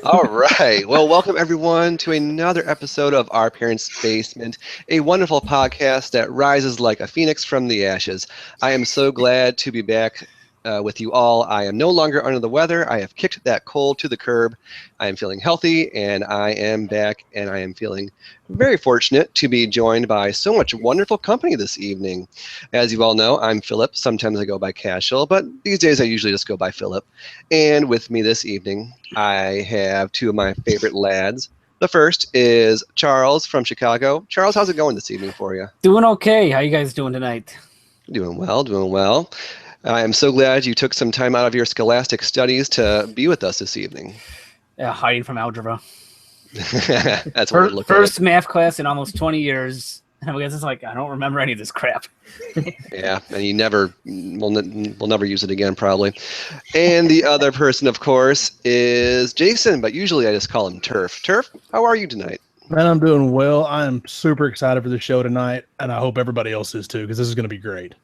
All right. Well, welcome everyone to another episode of Our Parents' Basement, a wonderful podcast that rises like a phoenix from the ashes. I am so glad to be back with you all. I am no longer under the weather. I have kicked that cold to the curb. I am feeling healthy, and I am back, and I am feeling very fortunate to be joined by so much wonderful company this evening. As you all know, I'm Philip. Sometimes I go by Cashel, but these days I usually just go by Philip. And with me this evening, I have two of my favorite lads. The first is Charles from Chicago. Charles, how's it going this evening for you? Doing okay. How you guys doing tonight? Doing well, doing well. I am so glad you took some time out of your scholastic studies to be with us this evening. Yeah, hiding from algebra. That's what it looked First like. math class in almost 20 years. And I guess it's like, I don't remember any of this crap. Yeah, and you will never use it again, probably. And the other person, of course, is Jason, but usually I just call him Turf. Turf, how are you tonight? Man, I'm doing well. I am super excited for the show tonight, and I hope everybody else is too, because this is going to be great.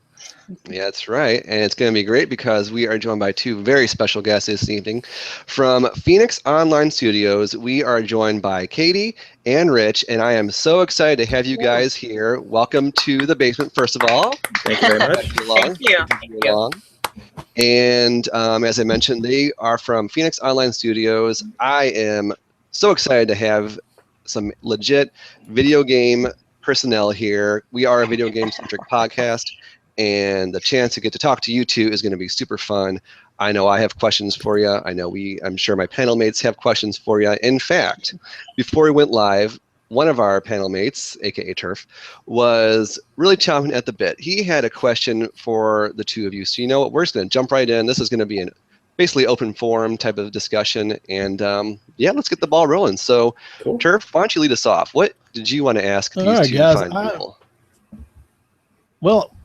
Yeah, that's right. And it's going to be great because we are joined by two very special guests this evening. From Phoenix Online Studios, we are joined by Katie and Rich, and I am so excited to have you guys here. Welcome to the basement, first of all. Thank you very much. Thank you. And as I mentioned, they are from Phoenix Online Studios. I am so excited to have some legit video game personnel here. We are a video game-centric podcast, and the chance to get to talk to you two is going to be super fun. I know I have questions for you. I'm sure my panel mates have questions for you. In fact, before we went live, one of our panel mates, aka Turf, was really chomping at the bit. He had a question for the two of you. So you know what? We're just going to jump right in. This is going to be an basically open forum type of discussion. And yeah, let's get the ball rolling. So cool. Turf, why don't you lead us off? What did you want to ask these two fine people? Well,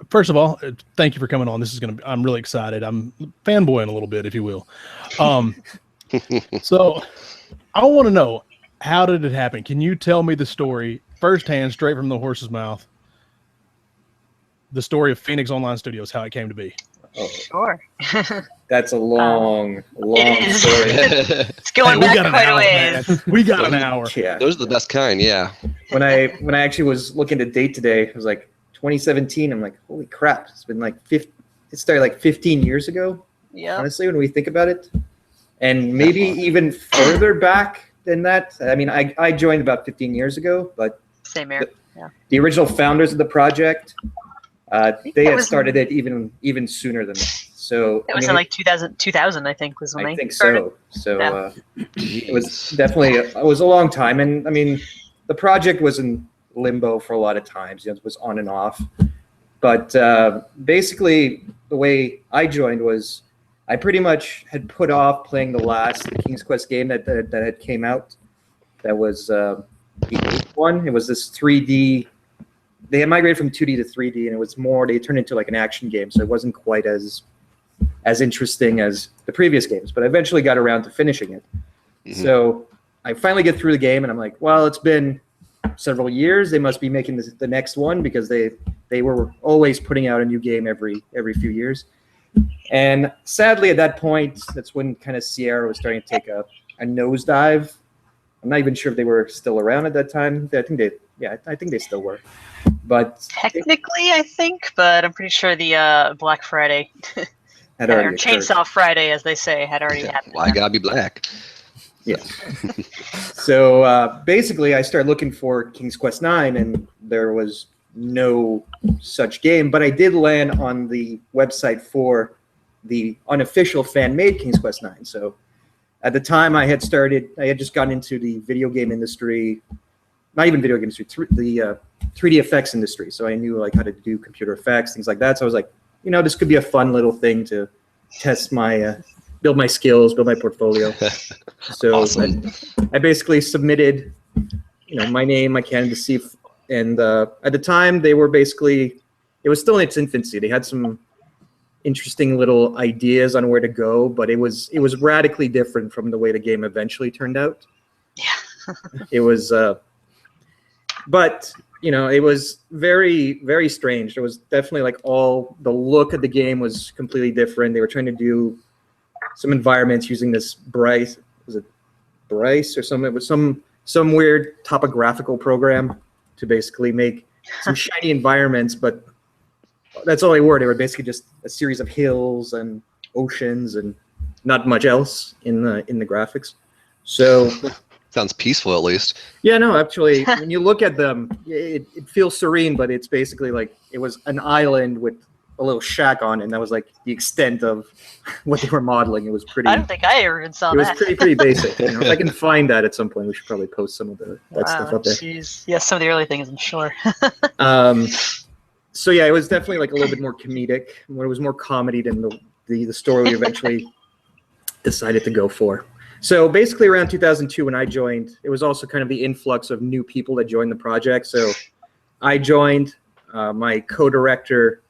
first of all, thank you for coming on. I'm really excited. I'm fanboying a little bit, if you will. So I want to know, how did it happen? Can you tell me the story firsthand, straight from the horse's mouth? The story of Phoenix Online Studios, how it came to be. Oh, sure. That's a long story. It's going back quite a ways. We got an hour. Yeah. Those are the best kind, yeah. When I actually was looking to date today, it was like 2017. I'm like, holy crap! It's been like it started like 15 years ago. Yeah. Honestly, when we think about it, and maybe even further back than that. I mean, I joined about 15 years ago, but same here. The original founders of the project, they had started it even sooner than that. So it was in like 2000, I think, was when I think started. So it was definitely it was a long time, and I mean, the project was in limbo for a lot of times. It was on and off, but basically the way I joined was I pretty much had put off playing the King's Quest game that had came out. That was the 8th one. It was this 3D. They had migrated from 2D to 3D, and it was more. They turned into like an action game, so it wasn't quite as interesting as the previous games. But I eventually got around to finishing it. Mm-hmm. So I finally get through the game, and I'm like, well, it's been several years. They must be making the next one because they were always putting out a new game every few years. And sadly, at that point, that's when kind of Sierra was starting to take a nosedive. I'm not even sure if they were still around at that time. I think they still were. But technically, I think, but I'm pretty sure the Black Friday had already Chainsaw Friday, as they say, had already happened. Why gotta be black? Yeah. So basically, I started looking for King's Quest 9, and there was no such game. But I did land on the website for the unofficial fan-made King's Quest 9. So at the time, I had just gotten into the video game industry, not even video game industry, the 3D effects industry. So I knew like how to do computer effects, things like that. So I was like, this could be a fun little thing to test my, build my skills, build my portfolio. So awesome. I basically submitted, my name, my candidacy, and at the time it was still in its infancy. They had some interesting little ideas on where to go, but it was radically different from the way the game eventually turned out. Yeah. It was, but it was very, very strange. There was definitely like the look of the game was completely different. They were trying to do some environments using this bright, was it thrice or something. It was some weird topographical program to basically make some shiny environments, but that's all they were. They were basically just a series of hills and oceans and not much else in the graphics. So sounds peaceful, at least. yeah, no, actually, when you look at them, it feels serene, but it's basically like it was an island with a little shack on it, and that was like the extent of what they were modeling. It was pretty. I don't think I ever even saw It was that. pretty basic. You know, if I can find that at some point, we should probably post some of that stuff up there. Jeez. Yeah, some of the early things, I'm sure. So yeah, it was definitely like a little bit more comedic. It was more comedy than the story we eventually decided to go for. So basically around 2002 when I joined, it was also kind of the influx of new people that joined the project. So I joined, my co-director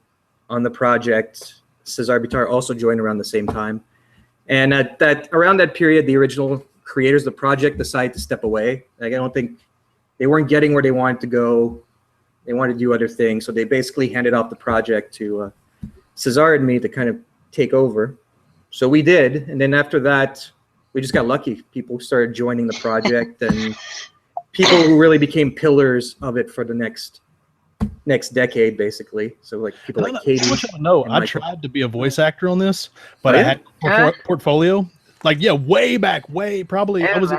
on the project, Cesar Bitar, also joined around the same time. And around that period, the original creators of the project decided to step away. Like, I don't think they weren't getting where they wanted to go. They wanted to do other things. So they basically handed off the project to Cesar and me to kind of take over. So we did. And then after that, we just got lucky. People started joining the project and people who really became pillars of it for the next decade, basically. So like people like Katie. No, I tried to be a voice actor on this, but I had a portfolio. Like, yeah, way back, probably. I was,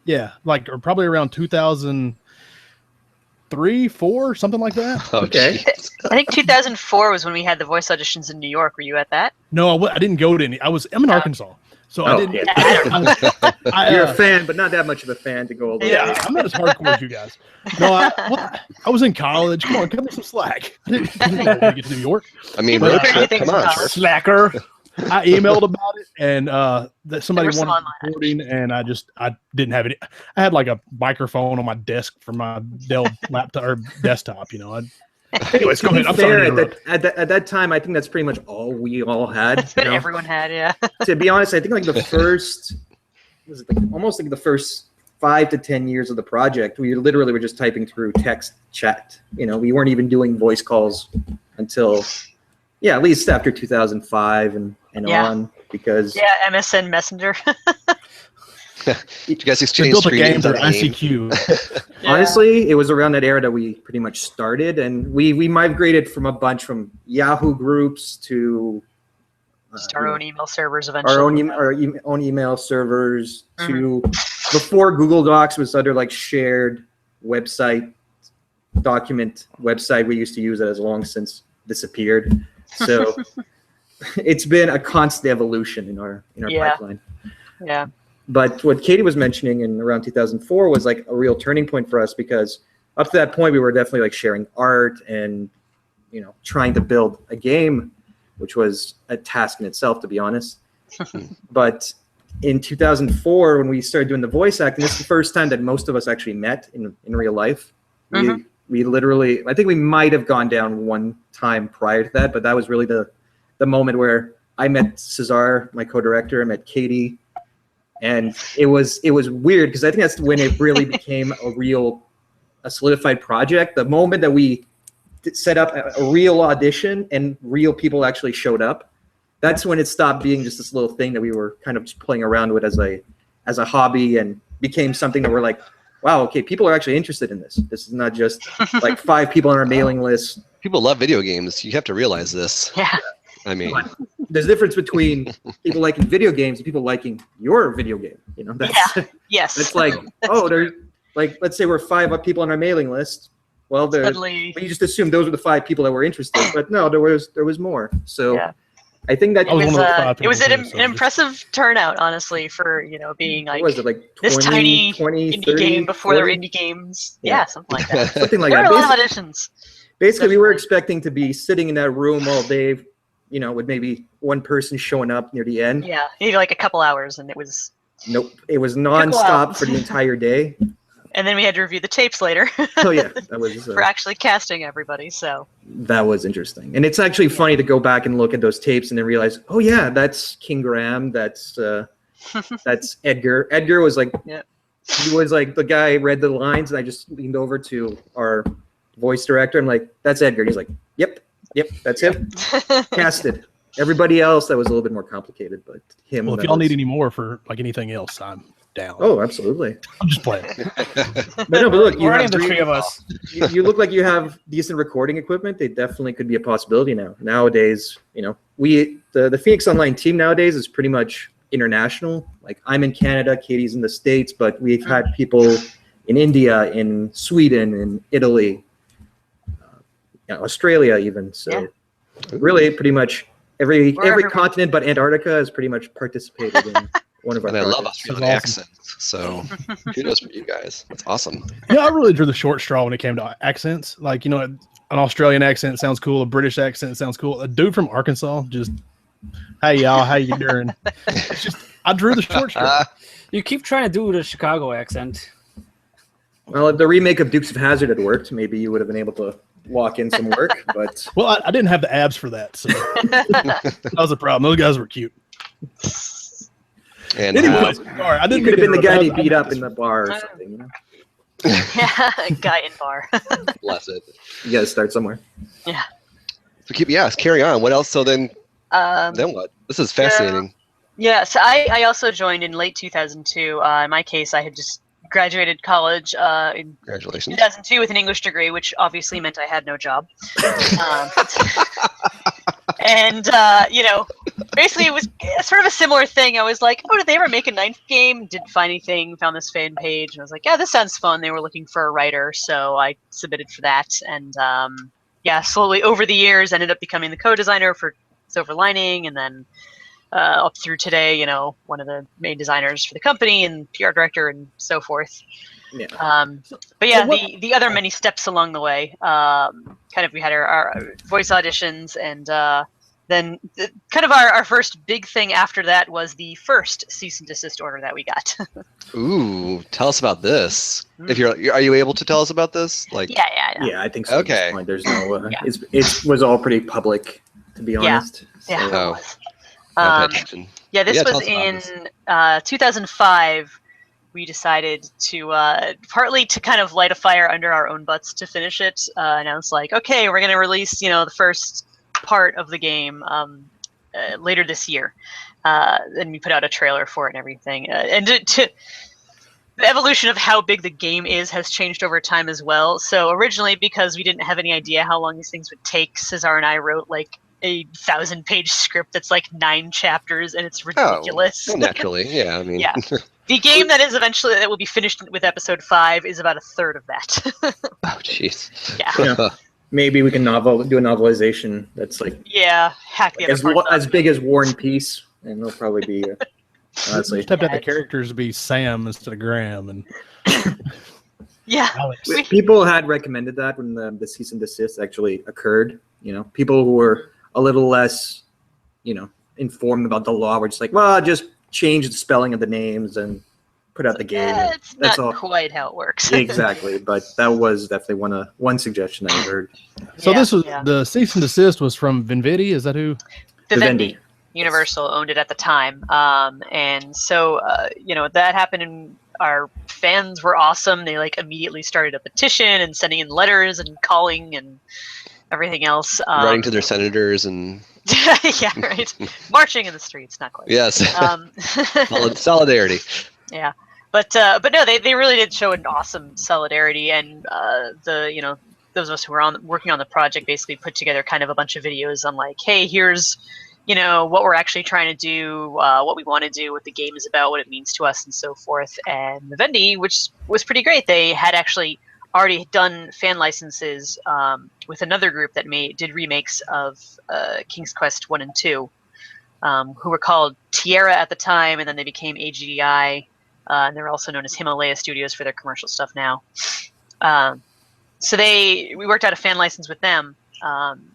yeah, like or probably around 2003, 4, something like that. Okay. I think 2004 was when we had the voice auditions in New York. Were you at that? No, I didn't go to any. I'm in Arkansas. So I didn't. Yeah. You're a fan, but not that much of a fan to go all the way. Yeah, I'm not as hardcore as you guys. No, I was in college. Come on, cut me some slack. I didn't know to get to New York. I mean, road trip, come on. Slacker. I emailed about it, and that somebody There were wanted some recording, and I didn't have any. I had like a microphone on my desk for my Dell laptop or desktop. You know. Anyways, go ahead. I'm sorry. At that time, I think that's pretty much all we all had. That's what everyone had, yeah. To be honest, I think like the first, almost like the first 5 to 10 years of the project, we literally were just typing through text chat. You know, we weren't even doing voice calls until, yeah, at least after 2005 and on, because MSN Messenger. You guys They exchanged built a screen game names for on AIM. ICQ. honestly, it was around that era that we pretty much started, and we migrated from a bunch from Yahoo groups to Just our own email servers eventually. our own email servers to before Google Docs was under like shared document website we used to use that has long since disappeared. So it's been a constant evolution in our pipeline. Yeah. But what Katie was mentioning in around 2004 was like a real turning point for us, because up to that point we were definitely like sharing art and, you know, trying to build a game, which was a task in itself, to be honest. But in 2004, when we started doing the voice acting, this is the first time that most of us actually met in real life. We literally, I think we might have gone down one time prior to that, but that was really the moment where I met Cesar, my co-director. I met Katie. And it was weird, because I think that's when it really became a solidified project. The moment that we set up a real audition and real people actually showed up, that's when it stopped being just this little thing that we were kind of just playing around with as a hobby, and became something that we're like, wow, okay, people are actually interested in this. This is not just like 5 people on our mailing list. People love video games. You have to realize this. Yeah. I mean, there's a difference between people liking video games and people liking your video game. You know, Yes. It's like, there's like, let's say we're 5 people on our mailing list. Well, we just assumed those were the 5 people that were interested, but no, there was more. So Yeah. I think that I was one of those 5 it was people an too, so impressive turnout, honestly, for, you know, being like, what was it, like 20, this tiny 20, indie 30, game before there were 40? indie games. Yeah. Yeah, something like that. Something like There that. were a lot of auditions. Basically, we were Definitely. expecting to be sitting in that room all day, you know, with maybe one person showing up near the end. Yeah, maybe like a couple hours, and it was. Nope, it was while. nonstop for the entire day. And then we had to review the tapes later. Oh yeah, that was for actually casting everybody. So. That was interesting, and it's actually funny to go back and look at those tapes and then realize, oh yeah, that's King Graham, that's Edgar. Edgar was like, he was like the guy read the lines, and I just leaned over to our voice director. I'm like, that's Edgar. And he's like, yep, that's him. Casted. Everybody else, that was a little bit more complicated, but him. Well, if y'all need any more for like anything else, down. Oh, absolutely. I'm just playing. But no, but look, you Or any have of the three of us. you look like you have decent recording equipment. They definitely could be a possibility now. Nowadays, you know, the Phoenix Online team nowadays is pretty much international. Like I'm in Canada, Katie's in the States, but we've had people in India, in Sweden, in Italy, Australia even. So really pretty much every continent but Antarctica has pretty much participated in one of our And I love projects. Australian accents, so kudos for you guys. That's awesome. Yeah, I really drew the short straw when it came to accents. Like, you know, an Australian accent sounds cool. A British accent sounds cool. A dude from Arkansas just, hey, y'all, how you doing? It's just, I drew the short straw. You keep trying to do the Chicago accent. Well, if the remake of Dukes of Hazzard had worked, maybe you would have been able to walk in some work. But Well, I didn't have the abs for that, so that was a problem. Those guys were cute. And Anyway, sorry, I didn't you could have been the guy they I- beat up in the bar or something. You know, Yeah, guy in bar. bless it. you got to start somewhere. Yeah. So carry on. What else? So then what? This is fascinating. Yeah, so I also joined in late 2002. In my case, I had just graduated college in Congratulations. 2002 with an English degree, which obviously meant I had no job. And, you know, basically it was sort of a similar thing. I was like, oh, did they ever make a ninth game? Didn't find anything, found this fan page, and I was like, yeah, this sounds fun. They were looking for a writer, so I submitted for that. And, yeah, slowly over the years, ended up becoming the co-designer for Silver Lining, and then up through today, you know, one of the main designers for the company and PR director and so forth. Yeah. But yeah, the other many steps along the way, kind of we had our voice auditions, and then kind of our first big thing after that was the first cease and desist order that we got. Ooh, tell us about this. If are you able to tell us about this? Like, Yeah, I think so. Okay. At this point, there's no. It was all pretty public, to be honest. Yeah, Oh. it was. I'll pay attention. Yeah, this tell was us about in 2005. We decided to partly to kind of light a fire under our own butts to finish it, and I was like, okay, we're going to release, you know, the first part of the game later this year. And we put out a trailer for it and everything. And the evolution of how big the game is has changed over time as well. So originally, because we didn't have any idea how long these things would take, Cesar and I wrote like a 1,000-page script that's like 9 chapters, and it's ridiculous. Oh, naturally, yeah. I mean, Yeah. The game that will be finished with episode 5 is about a third of that. Oh, jeez. Yeah. Maybe we can do a novelization that's like hack the other parts as up. big as War and Peace, and it'll probably be honestly. Just have the characters to be Sam instead of Graham and Yeah. Alex. People had recommended that when the cease and desist actually occurred. You know, people who were a little less, you know, informed about the law were just like, well, just change the spelling of the names and put out the game. It's That's not all. quite how it works. Exactly, but that was definitely one suggestion I heard. So Yeah, this was yeah. the cease and desist was from Vinvidi. Is that who? Vivendi. Universal owned it at the time. And so, you know, that happened, and our fans were awesome. They like immediately started a petition and sending in letters and calling and everything else. Writing to their senators and yeah, right. Marching in the streets, not quite. yes, solidarity. Yeah, but no, they really did show an awesome solidarity, and you know, those of us who were working on the project basically put together kind of a bunch of videos on like, hey, here's, you know, what we're actually trying to do, what we want to do, what the game is about, what it means to us, and so forth. And Vivendi, which was pretty great, they had actually already done fan licenses with another group that did remakes of King's Quest 1 and 2, who were called Tierra at the time, and then they became AGDI, and they're also known as Himalaya Studios for their commercial stuff now. So we worked out a fan license with them,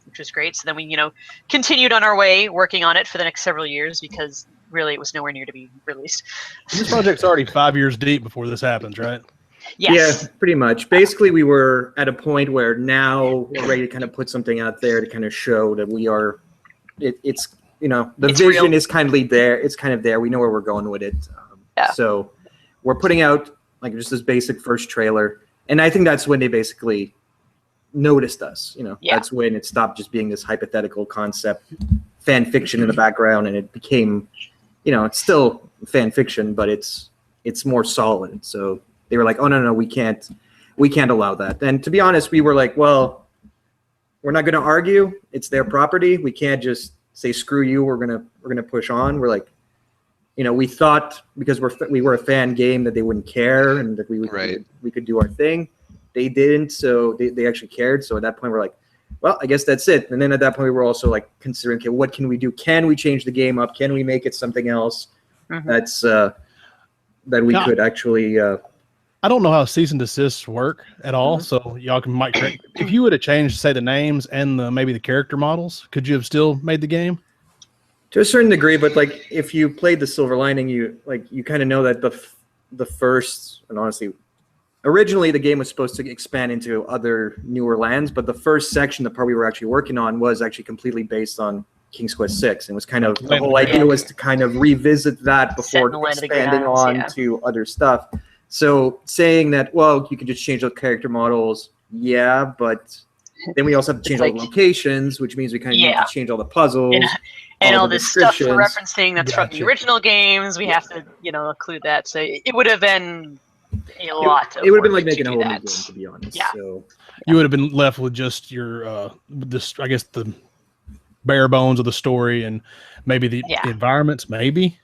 which was great. So then we, you know, continued on our way working on it for the next several years, because really it was nowhere near to be released. This project's already 5 years deep before this happens, right? Yes. Yeah, pretty much. Basically, we were at a point where now we're ready to kind of put something out there to kind of show that we are. It's you know, the It's vision real. is kind of there. It's kind of there. We know where we're going with it. Yeah. So we're putting out like just this basic first trailer, and I think that's when they basically noticed us. You know, Yeah. that's when it stopped just being this hypothetical concept, fan fiction in the background, and it became, you know, it's still fan fiction, but it's it's more solid. So they were like, oh no, we can't allow that. And to be honest, we were like, well, we're not going to argue. It's their property. We can't just say screw you. We're gonna push on. We're like, we thought because we were a fan game that they wouldn't care and that we could do our thing. They didn't, so they actually cared. So at that point, we're like, well, I guess that's it. And then at that point, we were also like considering, okay, what can we do? Can we change the game up? Can we make it something else that's that we could actually? I don't know how cease and desists work at all, so y'all might correct. If you would have changed, say, the names and maybe the character models, could you have still made the game? To a certain degree, but like if you played the Silver Lining, you kind of know that the first, and honestly, originally the game was supposed to expand into other newer lands, but the first section, the part we were actually working on, was actually completely based on King's Quest VI, and was kind of the whole idea was to kind of revisit that before expanding on to other stuff. So saying that, well, you can just change the character models, yeah, but then we also have to change all the locations, which means we kind of need to change all the puzzles. And all this stuff for referencing that's from the original games, we have to, include that. So it would have been a lot. It would have been like making a whole new game, to be honest. Yeah. So you would have been left with just your, I guess, the bare bones of the story and maybe the environments, maybe.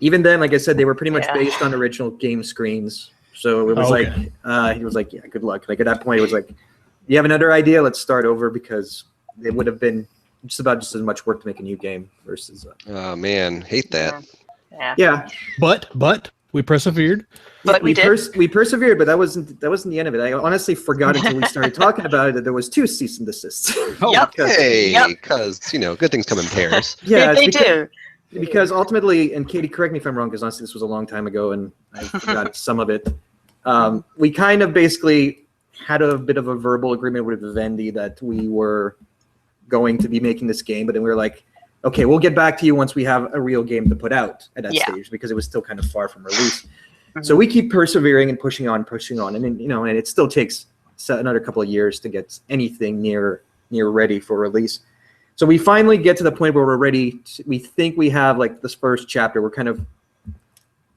Even then, like I said, they were pretty much based on original game screens. So it was he was like, yeah, good luck. Like at that point, it was like, you have another idea? Let's start over, because it would have been just as much work to make a new game versus. Oh man, hate that. Yeah. But we persevered. But we did. We persevered, but that wasn't the end of it. I honestly forgot until we started talking about it that there was 2 cease and desists. Because good things come in pairs. Yeah, they do. Because ultimately, and Katie, correct me if I'm wrong, because honestly, this was a long time ago, and I forgot some of it. We kind of basically had a bit of a verbal agreement with Vivendi that we were going to be making this game, but then we were like, okay, we'll get back to you once we have a real game to put out at that stage, because it was still kind of far from release. So we keep persevering and pushing on, and then, and it still takes another couple of years to get anything near ready for release. So we finally get to the point where we're ready. We think we have like this first chapter. We're kind of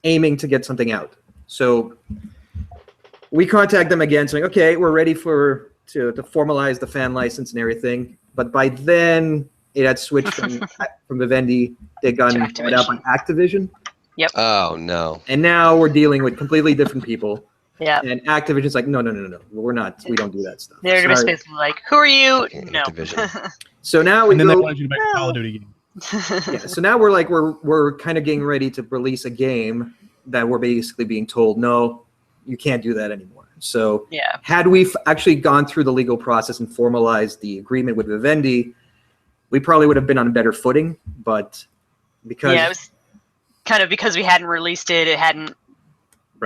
aiming to get something out. So we contact them again, saying, okay, we're ready to formalize the fan license and everything. But by then, it had switched from Vivendi. They'd gotten bought out by Activision. Yep. Oh, no. And now we're dealing with completely different people. Yeah. And Activision's like, no. We're not. We don't do that stuff. They're just basically like, who are you? No. So now they wanted you to make a Call of Duty game. So now we're kind of getting ready to release a game that we're basically being told, no, you can't do that anymore. So had we actually gone through the legal process and formalized the agreement with Vivendi, we probably would have been on a better footing. But because it was kind of because we hadn't released it, it hadn't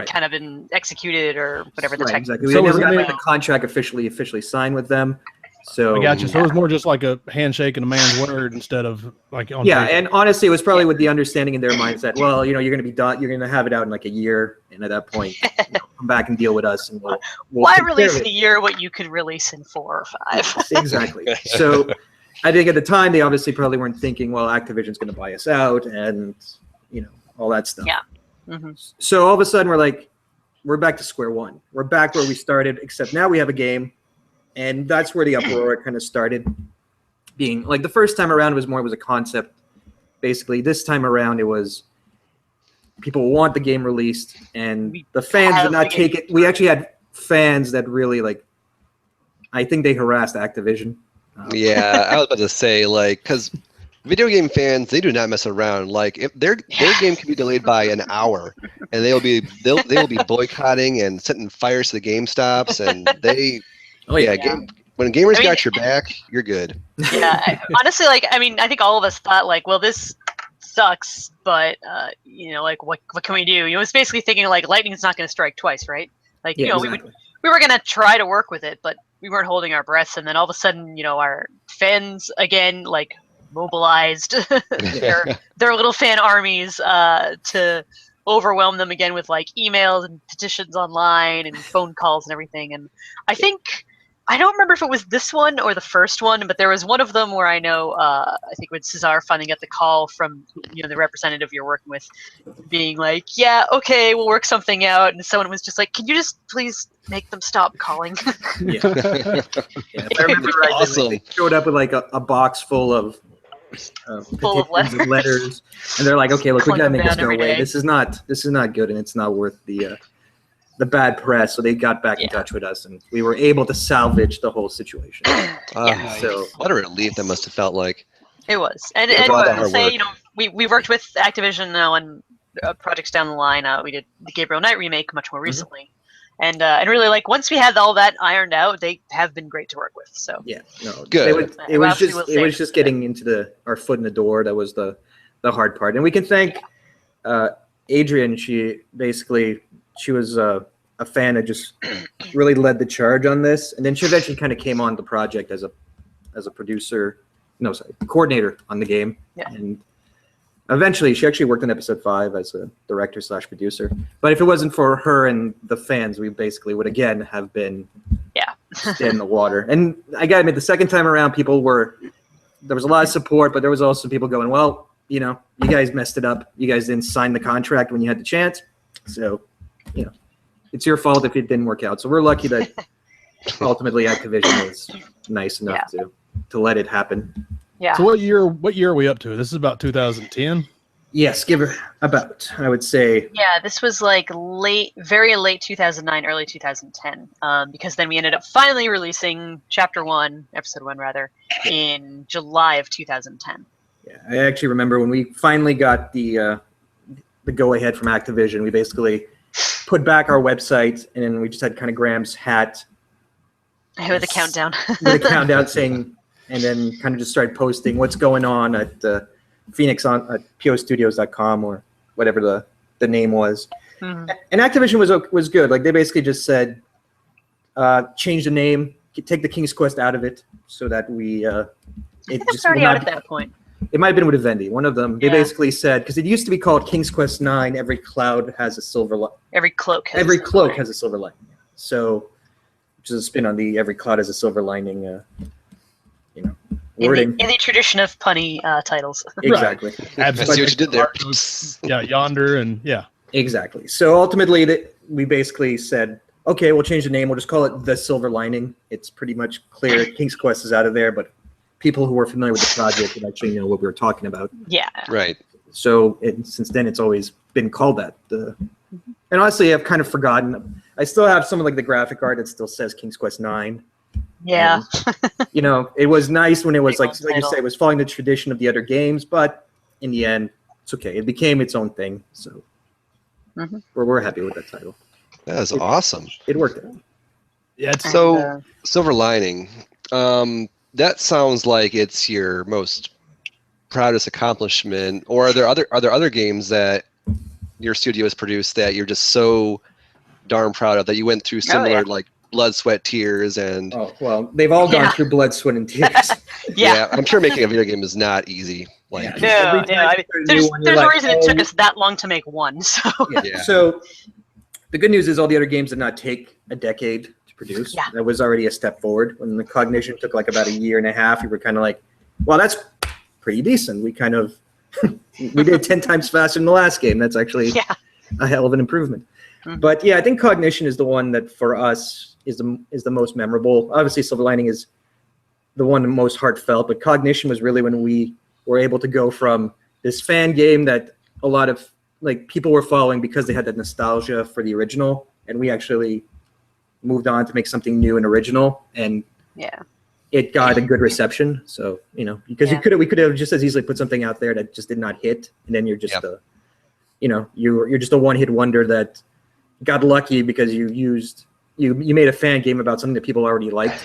kind of been executed or whatever the exactly. We never got the contract officially signed with them. So I got you. So it was more just like a handshake and a man's word instead of like on paper. And honestly, it was probably with the understanding in their minds that, well, you're going to be done. You're going to have it out in like a year, and at that point, come back and deal with us, and we'll why release in a year what you could release in 4 or 5? Yes, exactly. So I think at the time they obviously probably weren't thinking, well, Activision's going to buy us out, and all that stuff. Yeah. So all of a sudden we're back to square one. We're back where we started, except now we have a game. And that's where the uproar kind of started being. Like the first time around it was a concept. Basically, this time around it was people want the game released, and the fans did not take it. We actually had fans that really I think they harassed Activision. Yeah, I was about to say, because video game fans, they do not mess around. Like if their game can be delayed by an hour, and they will be boycotting and setting fires to the GameStops, and they. When gamers got your back, you're good. Yeah, honestly, I think all of us thought well, this sucks, but what can we do? It's basically thinking lightning's not going to strike twice, right? Exactly. we were going to try to work with it, but we weren't holding our breaths, and then all of a sudden, our fans again mobilized their little fan armies to overwhelm them again with emails and petitions online and phone calls and everything. And I think I don't remember if it was this one or the first one, but there was one of them where I know, I think when Cesar finally got the call from, the representative you're working with being like, yeah, okay, we'll work something out. And someone was just like, can you just please make them stop calling? Yeah. If I remember right, Awesome. they showed up with like a box full of Full of petitions and letters, and they're like, okay, look, we Clunk gotta them make this down go every away. day. This is not good, and it's not worth the bad press. So they got back in Yeah. touch with us, and we were able to salvage the whole situation. Yeah. So What a relief that must have felt like. It was. And It was a lot of to hard say, work. we worked with Activision now on projects down the line. We did the Gabriel Knight remake much more recently. And really, like, once we had all that ironed out, they have been great to work with. So yeah, no, Good. It was Absolutely will just say just getting into our foot in the door. That was the hard part, and we can thank Adrian. She was a fan that just really led the charge on this, and then she eventually kind of came on the project as a producer. No, sorry, coordinator on the game, Yeah. and eventually she actually worked on episode 5 as a director/producer. But if it wasn't for her and the fans, we basically would again have been dead in the water. And I gotta admit, the second time around, there was a lot of support, but there was also people going, well, you guys messed it up. You guys didn't sign the contract when you had the chance. So, it's your fault if it didn't work out. So we're lucky that ultimately Activision was nice enough to let it happen. yeah. So what year are we up to? This is about 2010. Yes, give her about, I would say. Yeah, this was like very late 2009, early 2010, because then we ended up finally releasing Chapter 1, Episode 1 rather, in July of 2010. Yeah, I actually remember when we finally got the go-ahead from Activision, we basically put back our website, and then we just had kind of Graham's hat With a countdown. with a countdown saying, and then kind of just started posting what's going on at Phoenix at postudios.com or whatever the name was. Mhm. And Activision was good. Like, they basically just said, change the name, take the King's Quest out of it, so that we I think it it's just already will out not at that point. It might have been with Vivendi. One of them. They Yeah. basically said, because it used to be called King's Quest 9. Every cloud has a silver. Every cloak. Has Every a cloak lining. has a silver lining. So, which is a spin on the every cloud has a silver lining. Wording. In the tradition of punny titles. Exactly. I see what you did there. Yeah, Yonder and yeah. Exactly. So ultimately, we basically said, okay, we'll change the name. We'll just call it The Silver Lining. It's pretty much clear. King's Quest is out of there, but people who were familiar with the project would actually know what we were talking about. Yeah. Right. So since then, it's always been called that. And honestly, I've kind of forgotten. I still have some of like the graphic art that still says King's Quest 9. Yeah. It was nice when it was Big like old you title. say, it was following the tradition of the other games, but in the end, it's okay. It became its own thing. So Mhm. we're happy with that title. That is awesome. It worked out. Yeah, it's So, And, Silver Lining. That sounds like it's your most proudest accomplishment. Or are there other games that your studio has produced that you're just so darn proud of that you went through similar like blood, sweat, tears, and Oh, well, they've all gone Yeah. through blood, sweat, and tears. yeah. I'm sure making a video game is not easy. Like, Yeah. No, Every no. time I you mean, start a new there's one, you're a like, reason it oh, took us that long to make one. So Yeah. So the good news is all the other games did not take a decade to produce. Yeah. That was already a step forward. When the Cognition took like about a year and a half, we were kind of like, well, that's pretty decent. We kind of we did 10 times faster than the last game. That's actually yeah. a hell of an improvement. Mhm. But yeah, I think Cognition is the one that for us is the most memorable. Obviously, Silver Lining is the one most heartfelt, but Cognition was really when we were able to go from this fan game that a lot of like people were following because they had that nostalgia for the original, and we actually moved on to make something new and original, and Yeah. it got a good reception. So because Yeah. we could have just as easily put something out there that just did not hit, and then you're just Yep. you're just a one-hit wonder that got lucky because you made a fan game about something that people already liked.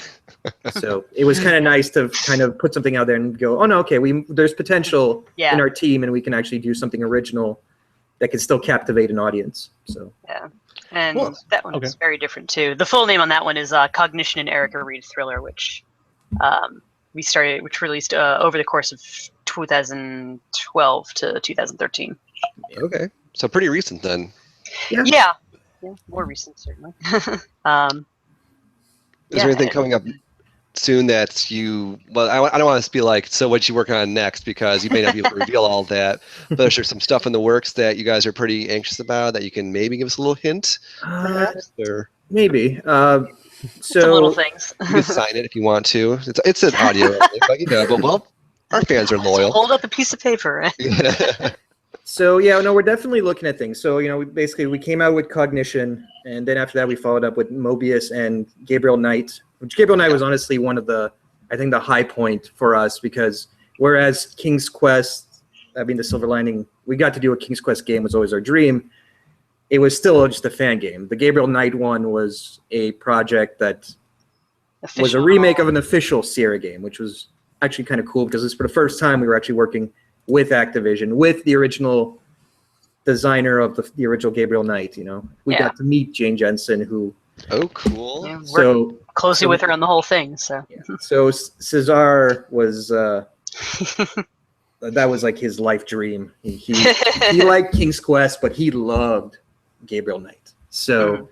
So it was kind of nice to kind of put something out there and go, oh no, okay, there's potential Yeah. in our team, and we can actually do something original that can still captivate an audience. So And Well, that one is very different too. The full name on that one is Cognition and Erica Reed Thriller, which which released over the course of 2012 to 2013. okay. So pretty recent then. Yeah, more recent certainly. Is there anything coming up soon that you? Well, I don't want to be like, so what you working on next, because you may not be able to reveal all that. But is there some stuff in the works that you guys are pretty anxious about that you can maybe give us a little hint, perhaps? Or Maybe. Some little So things. you can sign it if you want to. It's an audio, only, but but well, our fans are loyal. Hold up a piece of paper. So yeah, no, we're definitely looking at things. So we came out with Cognition, and then after that we followed up with Mobius and Gabriel Knight. Which Gabriel Knight was honestly one of the high point for us, because whereas King's Quest, the Silver Lining, we got to do a King's Quest game was always our dream. It was still just a fan game. The Gabriel Knight one was a project that was a remake of an official Sierra game, which was actually kind of cool because it's for the first time we were actually working with Activision, with the original designer of the original Gabriel Knight. We got to meet Jane Jensen, who. Oh, cool! Yeah, closely with her on the whole thing. So. Yeah. So Cesar was. That was like his life dream. He liked King's Quest, but he loved Gabriel Knight. So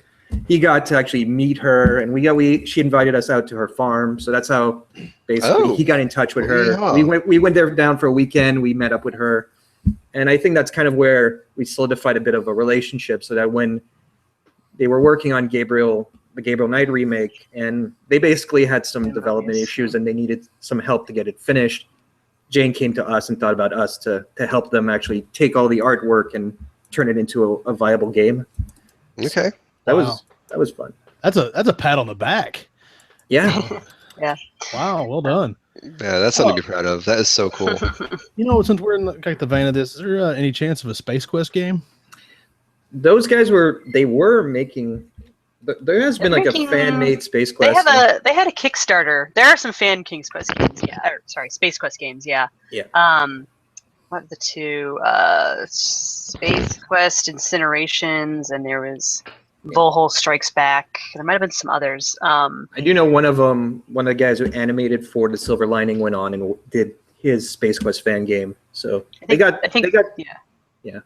he got to actually meet her, and she invited us out to her farm. So that's how basically he got in touch with her. Yeah. We went there down for a weekend. We met up with her, and I think that's kind of where we solidified a bit of a relationship. So that when they were working on the Gabriel Knight remake, and they basically had some development issues, and they needed some help to get it finished. Jane came to us and thought about us to help them actually take all the artwork and turn it into a viable game. Okay, that was fun. That's a pat on the back. Yeah. Yeah. Wow, well done. Yeah, that's something to be proud of. That is so cool. Since we're in the vein of this, is there any chance of a Space Quest game? Those guys were making. There has been like a fan-made Space Quest. They had a Kickstarter. There are some fan King's Quest games, Space Quest games, yeah. Yeah. What are the two? Space Quest Incinerations, and there was Volhole Strikes Back. There might have been some others. I do know one of the guys who animated for the Silver Lining went on and did his Space Quest fan game. So they got. Yeah.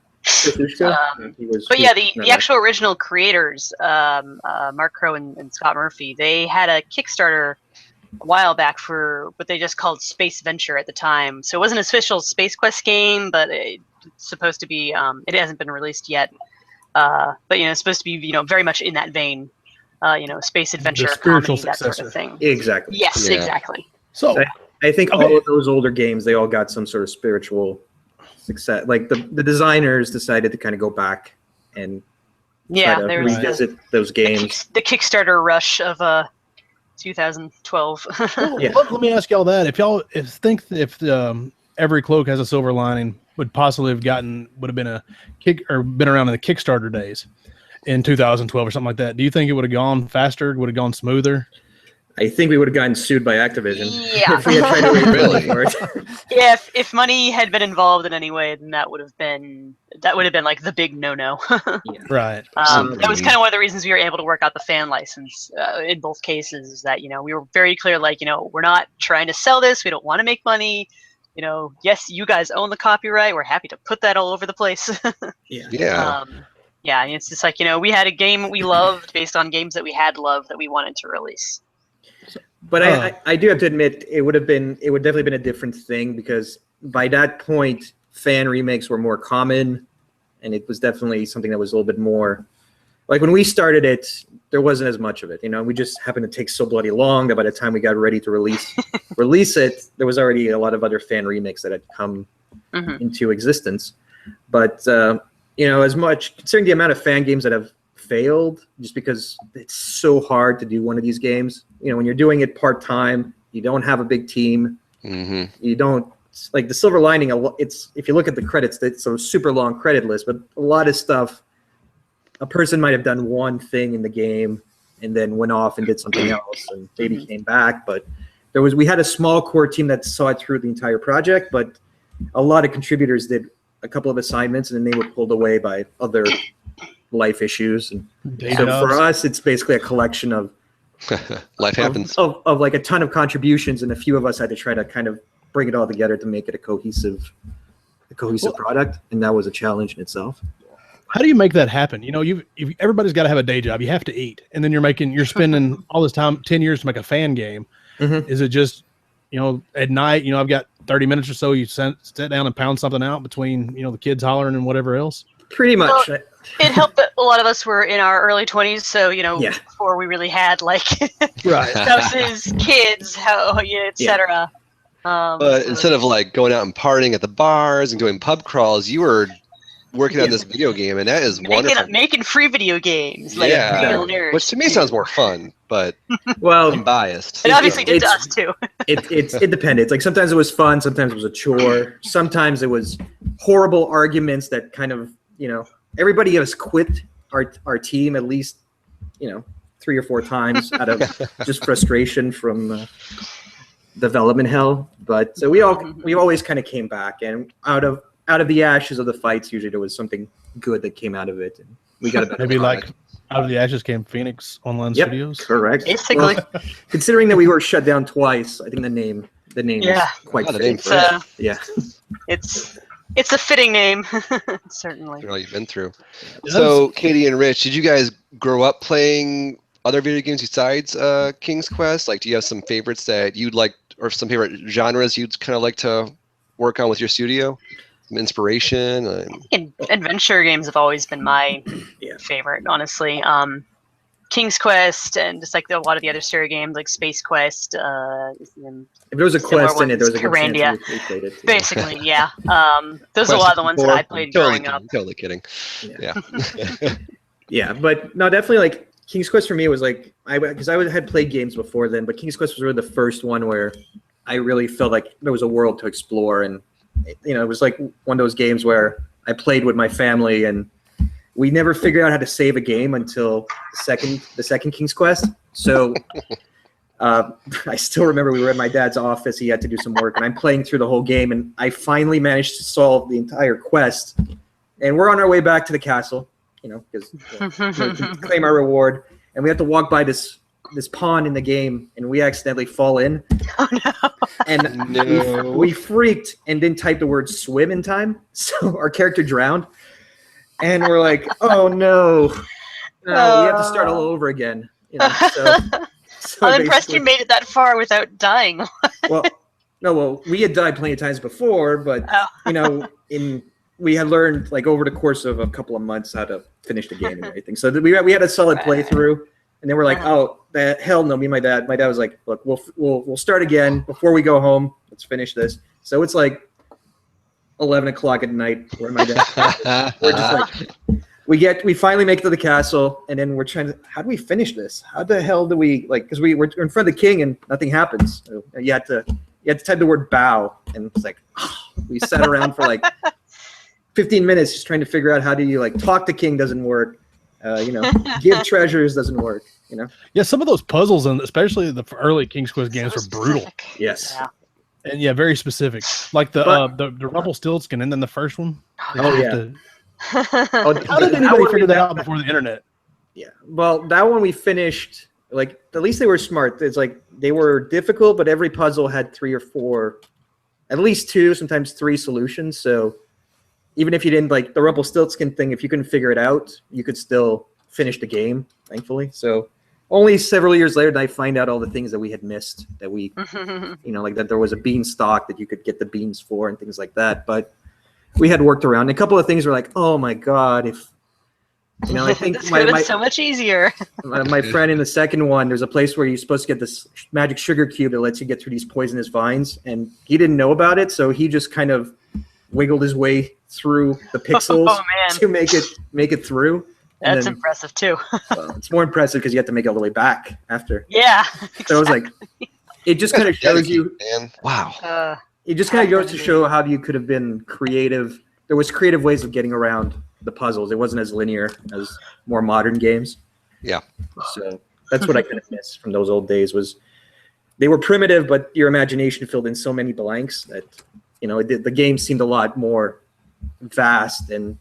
The actual original creators, Mark Crow and Scott Murphy, they had a Kickstarter a while back for what they just called Space Venture at the time. So it wasn't an official Space Quest game, but it's supposed to be. It hasn't been released yet, but it's supposed to be very much in that vein. Space adventure, spiritual comedy, that successor. sort of thing. Exactly. Yes, exactly. So I think all of those older games, they all got some sort of spiritual success. Like the designers decided to kind of go back and there was revisit those games. The Kickstarter rush of 2012. Yeah. Let me ask y'all that: if Every Cloak Has a Silver Lining would possibly have been a kick or been around in the Kickstarter days in 2012 or something like that, do you think it would have gone faster? Would have gone smoother? I think we would have gotten sued by Activision. Yeah. If we had tried to raise money for it. Yeah, if money had been involved in any way, then that would have been like the big no-no. Yeah. Right. That was kind of one of the reasons we were able to work out the fan license in both cases. Is that we were very clear, we're not trying to sell this. We don't want to make money. Yes, you guys own the copyright. We're happy to put that all over the place. Yeah. Yeah, and it's just we had a game we loved based on games that we had loved that we wanted to release. But I do have to admit it would definitely been a different thing, because by that point fan remakes were more common, and it was definitely something that was a little bit more like when we started it, there wasn't as much of it. We just happened to take so bloody long that by the time we got ready to release it, there was already a lot of other fan remakes that had come into existence. But as much considering the amount of fan games that have failed, just because it's so hard to do one of these games. When you're doing it part-time, you don't have a big team. You don't like the Silver Lining. It's, if you look at the credits, it's a super long credit list, but a lot of stuff, a person might have done one thing in the game and then went off and did something else and maybe came back. But we had a small core team that saw it through the entire project, but a lot of contributors did a couple of assignments and then they were pulled away by other life issues. And so for us, it's basically a collection of life happens of like a ton of contributions, and a few of us had to try to kind of bring it all together to make it a cohesive product, and that was a challenge in itself. how do you make that happen? You know, everybody's got to have a day job. You have to eat, and then you're spending all this time, 10 years to make a fan game. Mm-hmm. Is it just, you know, at night, you know, I've got 30 minutes or so, you sit down and pound something out between, you know, the kids hollering and whatever else? Pretty much. Well, it helped that a lot of us were in our early 20s, so, you know, before we really had, like, right. spouses, kids, etc. But instead of, like, going out and partying at the bars and doing pub crawls, you were working on this video game, and that is wonderful. Making free video games, like real nerds. Which to me sounds more fun, but well, I'm biased. It obviously did to us too. It depended. Like sometimes it was fun, sometimes it was a chore, sometimes it was horrible arguments that kind of, you know, everybody has quit our team at least, you know, 3 or 4 times out of just frustration from development hell. But so we always kind of came back, and out of the ashes of the fights, usually there was something good that came out of it, and we got a better maybe product. like out of the ashes came Phoenix Online Studios. Correct. Basically, considering that we were shut down twice, I think the name is quite fitting. It's a fitting name, certainly. All you've been through. So, Katie and Rich, did you guys grow up playing other video games besides King's Quest? Like, do you have some favorites that you'd like, or some favorite genres you'd kind of like to work on with your studio? Some inspiration? Adventure games have always been my favorite, honestly. King's Quest and just like a lot of the other stereo games like Space Quest. If there was a quest in it, there was a good chance we played it. Basically, yeah. Those are a lot of the ones that I played growing up. Totally kidding. Yeah. Yeah, but no, definitely like King's Quest for me was like because I had played games before then, but King's Quest was really the first one where I really felt like there was a world to explore, and you know, it was like one of those games where I played with my family, and we never figured out how to save a game until the second King's Quest. So I still remember we were at my dad's office. He had to do some work, and I'm playing through the whole game, and I finally managed to solve the entire quest. And we're on our way back to the castle, you know, because to claim our reward. And we have to walk by this pond in the game, and we accidentally fall in. Oh, no. And we freaked and didn't type the word swim in time, so our character drowned. And we're like, oh no, we have to start all over again. You know, so I'm impressed you made it that far without dying. Well, we had died plenty of times before, but you know, we had learned like over the course of a couple of months how to finish the game and everything. So we had a solid playthrough, and then we're like, oh, hell no, me and my dad. My dad was like, look, we'll start again before we go home. Let's finish this. So it's like 11 o'clock at night where my dad we're just like we finally make it to the castle, and then we're trying to, how do we finish this? How the hell do we, like, because we're in front of the king and nothing happens. So you had to type the word bow, and it's like we sat around for like 15 minutes just trying to figure out how do you like talk to king doesn't work, you know, give treasures doesn't work, you know. Yeah, some of those puzzles, and especially the early King's Quest games, were brutal. Yes. Yeah. And very specific, like the Rumpelstiltskin, and then the first one. Oh yeah. How did anybody figure that out before the internet? Yeah, well, that one we finished. Like, at least they were smart. It's like they were difficult, but every puzzle had 3 or 4, at least 2, sometimes 3 solutions. So even if you didn't like the Rumpelstiltskin thing, if you couldn't figure it out, you could still finish the game. Thankfully, so. Only several years later did I find out all the things that we had missed, that we, you know, like that there was a beanstalk that you could get the beans for and things like that. But we had worked around. And a couple of things were like, oh my God, if, you know, I think this could have been so much easier. My friend in the second one, there's a place where you're supposed to get this magic sugar cube that lets you get through these poisonous vines. And he didn't know about it. So he just kind of wiggled his way through the pixels to make it through. That's impressive too. Well, it's more impressive because you have to make it all the way back after. Yeah. Exactly. So I was like, it just kind of shows you. Man. Wow. It just kind of goes to show how you could have been creative. There was creative ways of getting around the puzzles. It wasn't as linear as more modern games. Yeah. So that's what I kind of miss from those old days. Was they were primitive, but your imagination filled in so many blanks that, you know, the game seemed a lot more vast and,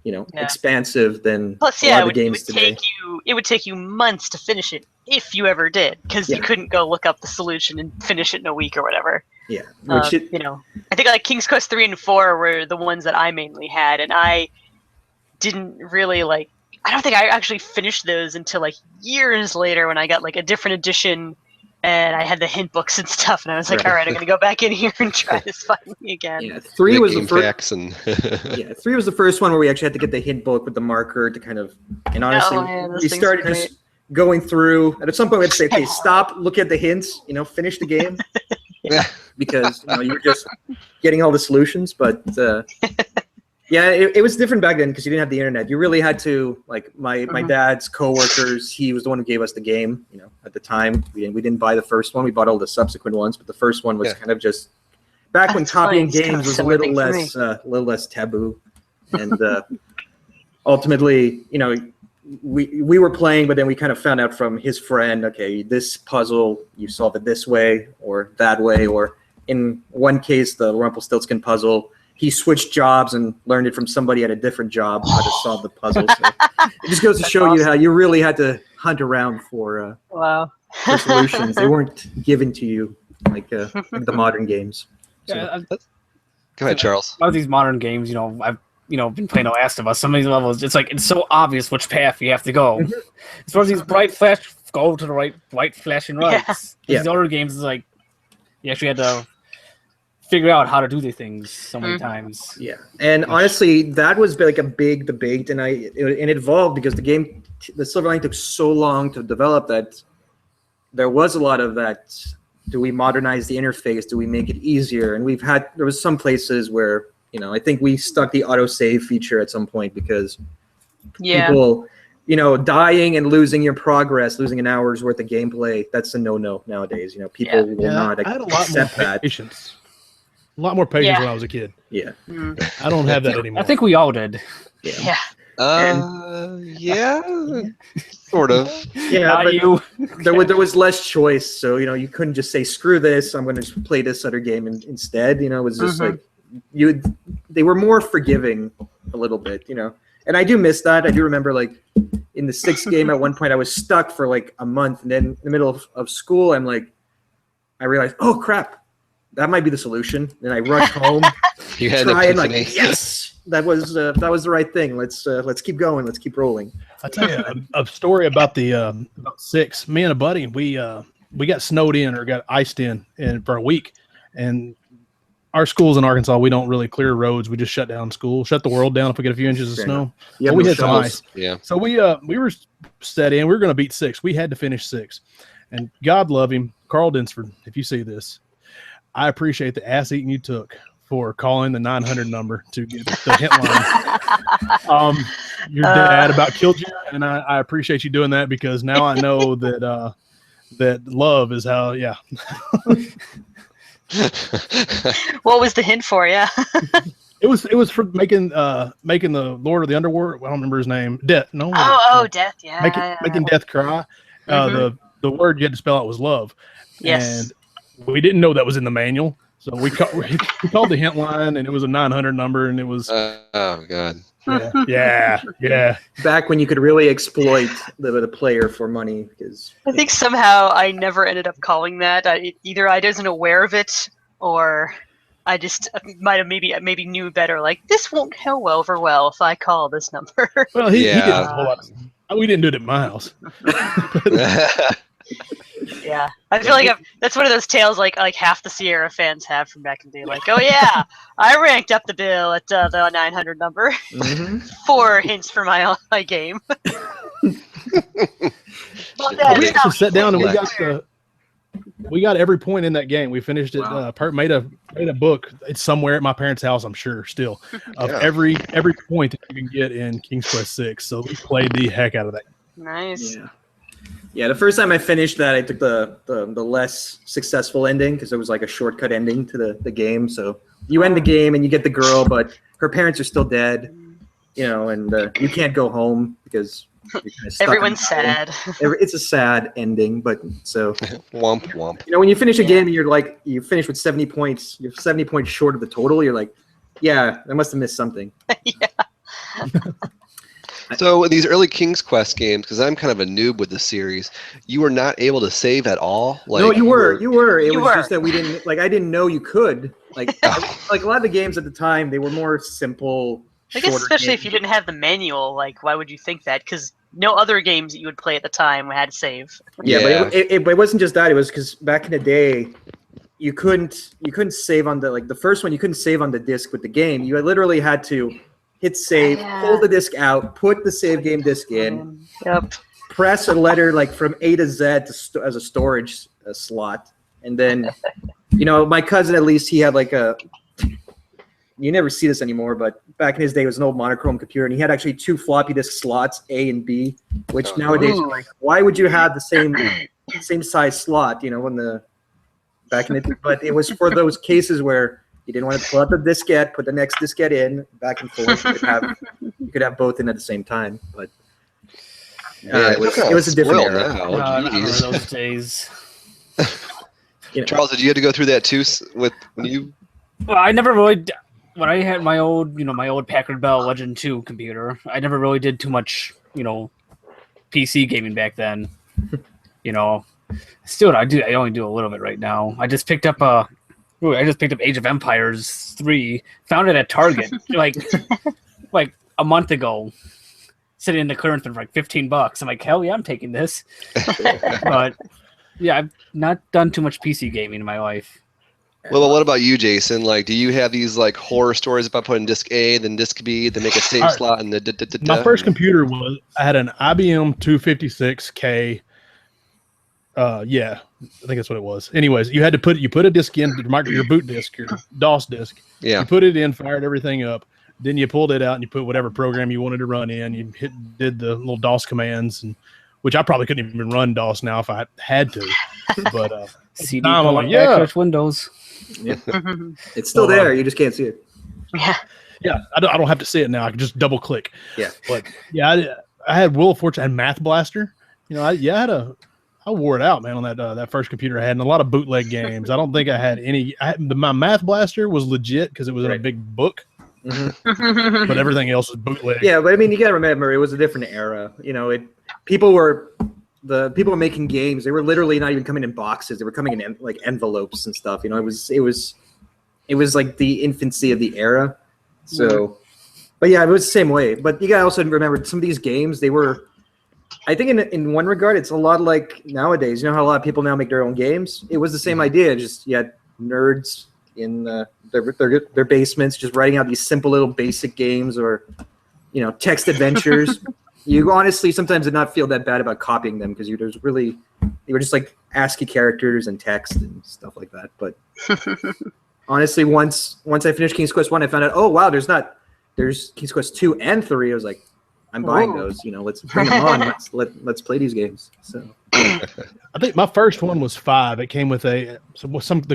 you know, expansive than a lot of the games today. It would take you months to finish it if you ever did, because you couldn't go look up the solution and finish it in a week or whatever. Yeah, you know, I think like King's Quest 3 and 4 were the ones that I mainly had, and I didn't really like. I don't think I actually finished those until like years later when I got like a different edition and I had the hint books and stuff, and I was like, all right, I'm gonna go back in here and try this finally again. Yeah, 3 was the first. Facts and Yeah, 3 was the first one where we actually had to get the hint book with the marker to kind of. And honestly, we started just going through, and at some point we had to say, okay, stop, look at the hints, finish the game. Because you were just getting all the solutions, but yeah, it was different back then because you didn't have the internet. You really had to, like, my dad's coworkers. He was the one who gave us the game. At the time, we didn't buy the first one. We bought all the subsequent ones, but the first one was kind of just back when copying games was a little less taboo, and ultimately, we were playing, but then we kind of found out from his friend, okay, this puzzle you solve it this way or that way, or in one case, the Rumpelstiltskin puzzle. He switched jobs and learned it from somebody at a different job how to solve the puzzle. So it just goes to show you how you really had to hunt around for solutions. They weren't given to you like the modern games. So. Yeah, Go ahead, Charles. A lot of these modern games, I've been playing The Last of Us. Some of these levels, it's so obvious which path you have to go. As far as these bright flash, go to the right, white flashing lights. Yeah. These older games is like you actually had to figure out how to do the things so many times. Yeah, and honestly, that was like a big debate, and it evolved because the Silver Line took so long to develop that there was a lot of that. Do we modernize the interface? Do we make it easier? And there was some places where I think we stuck the autosave feature at some point because people, dying and losing your progress, losing an hour's worth of gameplay, that's a no-no nowadays. People will not accept that. I had a lot more patience. A lot more patience when I was a kid. Yeah. I don't have that anymore. I think we all did. Yeah. Yeah, sort of. Yeah, but there was less choice, so you couldn't just say screw this. I'm going to just play this other game instead. It was just like they were more forgiving a little bit. And I do miss that. I do remember like in the 6th game at one point I was stuck for like a month, and then in the middle of school I realized, oh crap. That might be the solution. And I rush home, You had try and epiphany. yes, that was the right thing. Let's keep going. Let's keep rolling. I'll tell you a story about the about 6. Me and a buddy, we got snowed in or got iced in for a week, and our schools in Arkansas, we don't really clear roads. We just shut down school, shut the world down if we get a few inches of snow. Yeah, we had some ice. Yeah. So we were set in. We were going to beat 6. We had to finish 6, and God love him, Carl Dinsford. If you see this. I appreciate the ass eating you took for calling the 900 number to get the hint line. Your dad about killed you, and I appreciate you doing that because now I know that that love is how. Yeah. What was the hint for? Yeah. It was for making the Lord of the Underworld. I don't remember his name. Death. No. Death. Yeah. Making Death cry. The word you had to spell out was love. Yes. And we didn't know that was in the manual, so we called the hint line, and it was a 900 number, and it was. Oh God. Yeah. Back when you could really exploit the player for money, because I think somehow I never ended up calling that. Either I wasn't aware of it, or I just might have maybe knew better. Like, this won't go over well if I call this number. Well, he did a whole lot. We didn't do it at my house. Yeah, I feel like that's one of those tales like half the Sierra fans have from back in the day. Like, oh yeah, I ranked up the bill at the 900 number. 4 hints for my game. We actually sat down and we got every point in that game. We finished it. Made a book. It's somewhere at my parents' house, I'm sure, still of every point that you can get in King's Quest 6. So we played the heck out of that. Nice. Yeah, the first time I finished that, I took the less successful ending because it was like a shortcut ending to the game. So you end the game and you get the girl, but her parents are still dead, and you can't go home because you're kind of stuck. Everyone's sad. It's a sad ending, but so womp womp. When you finish a game and you're like you finish with 70 points, you're 70 points short of the total. You're like, yeah, I must have missed something. Yeah. So these early King's Quest games, because I'm kind of a noob with the series, you were not able to save at all. Like, no, you were. It was just that we didn't. Like, I didn't know you could. Like, like a lot of the games at the time, they were more simple. I guess especially game. if you didn't have the manual, like why would you think that? Because no other games that you would play at the time had save. Yeah, but it wasn't just that. It was because back in the day, you couldn't save on the first one. You couldn't save on the disc with the game. You literally had to hit save, pull the disc out, put the save game disc in, press a letter like from A to Z as a storage slot, and then my cousin, at least, he had like you never see this anymore, but back in his day, it was an old monochrome computer, and he had actually 2 floppy disk slots, A and B, which nowadays, you're like, why would you have the same size slot, when the back in the, but it was for those cases where you didn't want to pull out the diskette, put the next diskette in, back and forth. You could have both in at the same time, but it was a different era. I remember those days. Charles, did you have to go through that too with you? Well, I never really. When I had my old, my old Packard Bell Legend 2 computer, I never really did too much, PC gaming back then. Still, I only do a little bit right now. I just picked up Age of Empires 3. Found it at Target like a month ago, sitting in the clearance bin for like $15. I'm like, hell yeah, I'm taking this. But yeah, I've not done too much PC gaming in my life. Well, what about you, Jason? Like, do you have these like horror stories about putting disc A, then disc B, then make a save slot, and the My first computer I had an IBM 256K. Yeah, I think that's what it was. Anyways, you had to put a disc in your boot disc, your DOS disc. Yeah. You put it in, fired everything up. Then you pulled it out and you put whatever program you wanted to run in. You did the little DOS commands, which I probably couldn't even run DOS now if I had to. But CD backslash Windows. Yeah. It's still there. You just can't see it. Yeah, I don't have to see it now. I can just double click. Yeah. But yeah, I had Wheel of Fortune and Math Blaster. I wore it out, man, on that first computer I had, and a lot of bootleg games. I don't think I had any. My Math Blaster was legit because it was in a big book, but everything else was bootleg. Yeah, but I mean, you got to remember, it was a different era. People were making games. They were literally not even coming in boxes. They were coming in like envelopes and stuff. It was like the infancy of the era. So, but yeah, it was the same way. But you got to also remember, some of these games, they were. I think in one regard, it's a lot like nowadays. You know how a lot of people now make their own games? It was the same idea. Just you had nerds in their basements just writing out these simple little basic games or, text adventures. You honestly sometimes did not feel that bad about copying them because you were just like ASCII characters and text and stuff like that. But honestly, once I finished King's Quest 1, I found out, oh, wow, there's King's Quest 2 and 3. I was like, I'm buying those. Let's bring them on. Let's play these games. So, I think my first one was 5. It came with the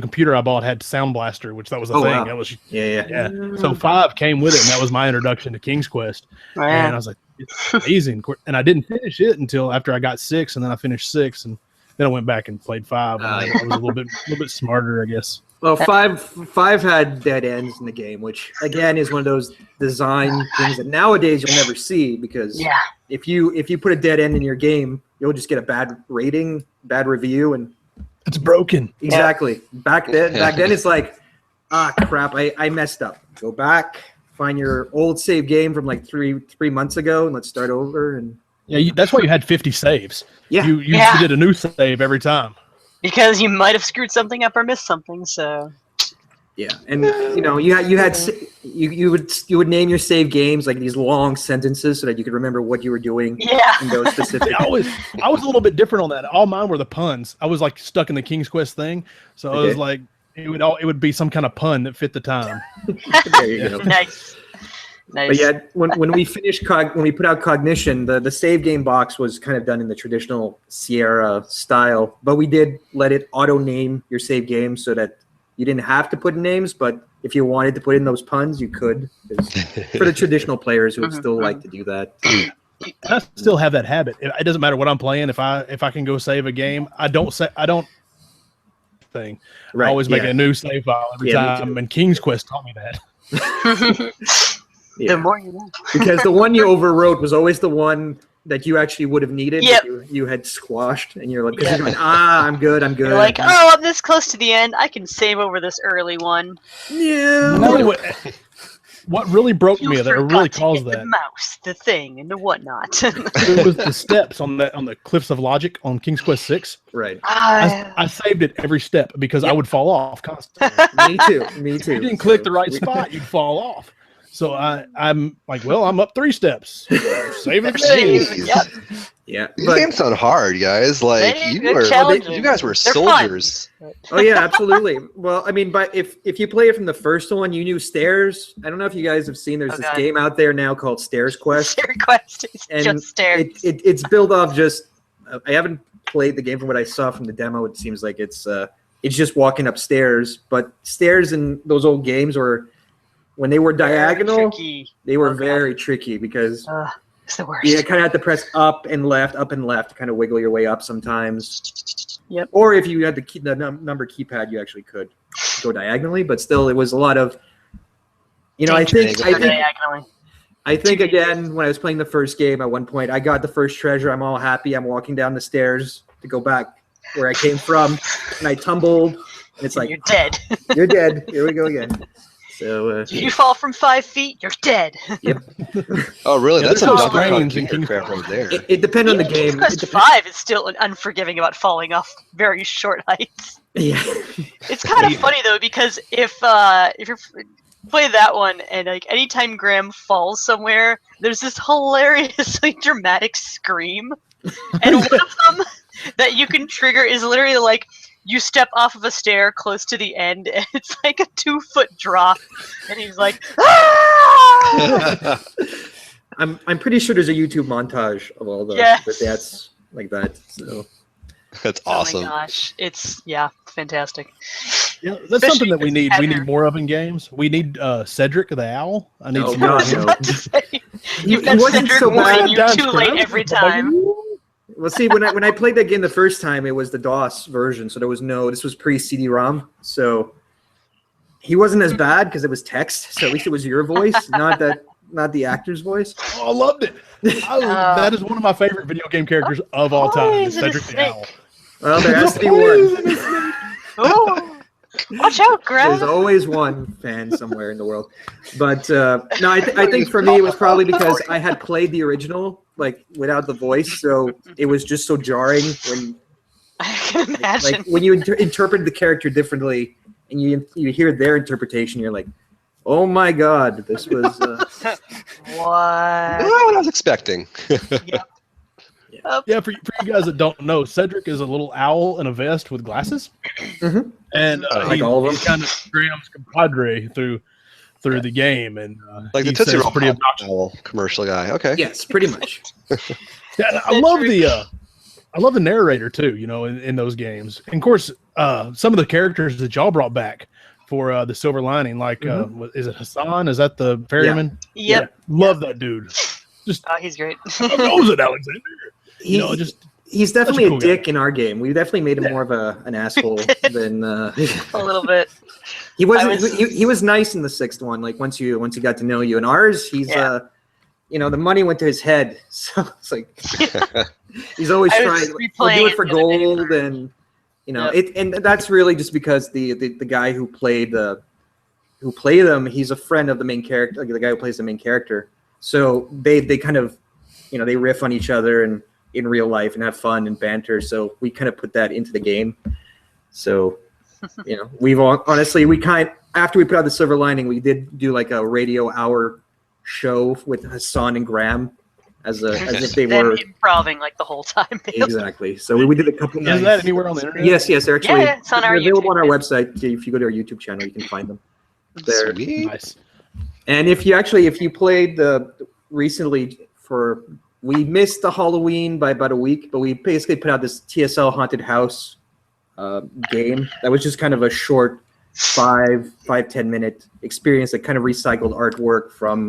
computer I bought had Sound Blaster, which that was a thing. Wow. That was yeah. So 5 came with it, and that was my introduction to King's Quest. And I was like, it's amazing. And I didn't finish it until after I got 6, and then I finished 6, and then I went back and played 5. And I was a little bit smarter, I guess. Well, 5 had dead ends in the game, which again is one of those design things that nowadays you'll never see because if you put a dead end in your game, you'll just get a bad rating, bad review, and it's broken. Exactly. Back then it's like, crap, I messed up. Go back, find your old save game from like three months ago, and let's start over. And that's why you had 50 saves. Yeah, you did a new save every time. Because you might have screwed something up or missed something, so. Yeah, and you would name your save games like these long sentences so that you could remember what you were doing. Yeah. In those specific. I was a little bit different on that. All mine were the puns. I was like stuck in the King's Quest thing, so I was like, it would be some kind of pun that fit the time. There you go. Nice. But yeah, when we finished when we put out Cognition, the save game box was kind of done in the traditional Sierra style, but we did let it auto name your save game so that you didn't have to put in names, but if you wanted to put in those puns, you could. For the traditional players who would still like to do that. I still have that habit. It doesn't matter what I'm playing. If I can go save a game, I don't thing. Right, I always make a new save file every time, and King's Quest taught me that. The more you know. Because the one you overwrote was always the one that you actually would have needed. Yep. You had squashed, and you're like, you're going, I'm good. You're like, I'm this close to the end. I can save over this early one. Yeah. what really broke me, that forgot really to caused get that, the mouse, the thing, and the whatnot. it was the steps on the Cliffs of Logic on King's Quest 6. Right. I saved it every step because I would fall off constantly. Me too. Me If you too. didn't click the right spot, you'd fall off. So I'm like, well, I'm up 3 steps. Save it Save. again. Yep. Yeah. These But, games sound hard, guys. Like They're challenging. you guys were They're fun. soldiers. oh yeah, absolutely. Well, I mean, but if you play it from the first one, you knew Stairs. I don't know if you guys have seen. There's this God. game out there now called Stairs Quest. Stair Quest is And just stairs. it's built off just. I haven't played the game. From what I saw from the demo, it seems like it's just walking upstairs. But stairs in those old games were, when they were diagonal, Tricky. they were Oh, God. very tricky because It's the worst. you kind of had to press up and left to kind of wiggle your way up sometimes. Yep. Or if you had the number keypad, you actually could go diagonally. But still, it was a lot of. I think diagonally. I think again, when I was playing the first game, at one point I got the first treasure. I'm all happy. I'm walking down the stairs to go back where I came from, and I tumbled. And it's like, You're dead. you're dead. Here we go again. So If you fall from 5 feet, you're dead. Oh, really? Yeah, That's there's a no Donkey Kong screens in Jr. King's crap right there. it depends on the game. King's Quest It depends- 5 is still unforgiving about falling off very short heights. Yeah. It's kind of funny though, because if you're play that one, and like anytime Graham falls somewhere, there's this hilariously dramatic scream, and one of them that you can trigger is literally like you step off of a stair close to the end, and it's like a 2-foot drop, and he's like, "Ah!" I'm pretty sure there's a YouTube montage of all the Yes. deaths like that. So That's Oh my awesome. gosh, it's fantastic. Yeah, that's Especially something that we with need. We Heather. need more of in games. We need Cedric the Owl. I need Oh, some more God, of him. no. About to say, He you've got wasn't Cedric so warning bad. you too late every time. well, see, when I played that game the first time, it was the DOS version, so there was this was pre-CD-ROM, so he wasn't as bad because it was text. So at least it was your voice, not the actor's voice. Oh, I loved it. That is one of my favorite video game characters of all time. Is Poison Cedric the snake. Owl. Well, there has to be one. Oh, watch out, There's Graham. always one fan somewhere in the world. But no, I think for me it was probably because I had played the original like without the voice, so it was just so jarring when I can imagine. like when you interpret the character differently and you hear their interpretation, you're like, oh my god, this was. Not What? what I was expecting. Yeah, for you guys that don't know, Cedric is a little owl in a vest with glasses, Mhm. and Like all of them. he's kind of Graham's compadre through the game, and Like the he Tootsie says Roll pretty Pop obnoxious. Owl commercial guy. Okay. Yes, pretty much. Yeah, I love the narrator too. In those games, and of course, some of the characters that y'all brought back for the Silver Lining, like is it Hassan? Is that the ferryman? Yep. Yeah, love that dude. Oh, he's great. How goes it, Alexander? He's definitely Such a cool a dick in our game. We definitely made him more of an asshole than A little bit. he was. I was- He was nice in the sixth one. Like once he got to know you. In ours, he's Yeah. the money went to his head. So it's like he's always I was trying. just We'll replaying do it it for the other day gold, for- and and that's really just because the guy who played them, he's a friend of the main character, the guy who plays the main character. So they kind of, they riff on each other and in real life and have fun and banter. So we kind of put that into the game. So, we've honestly, after we put out the Silver Lining, we did do like a radio hour show with Hassan and Graham as if they Them were improving like the whole time. exactly. So we did a couple. Is that anywhere on the internet? Yes, they're actually Yeah, it's on our they're available YouTube. on our website. If you go to our YouTube channel, you can find them there. Sweet. Nice. And if you played recently we missed the Halloween by about a week, but we basically put out this TSL Haunted House game that was just kind of a short 5-10 minute experience that kind of recycled artwork from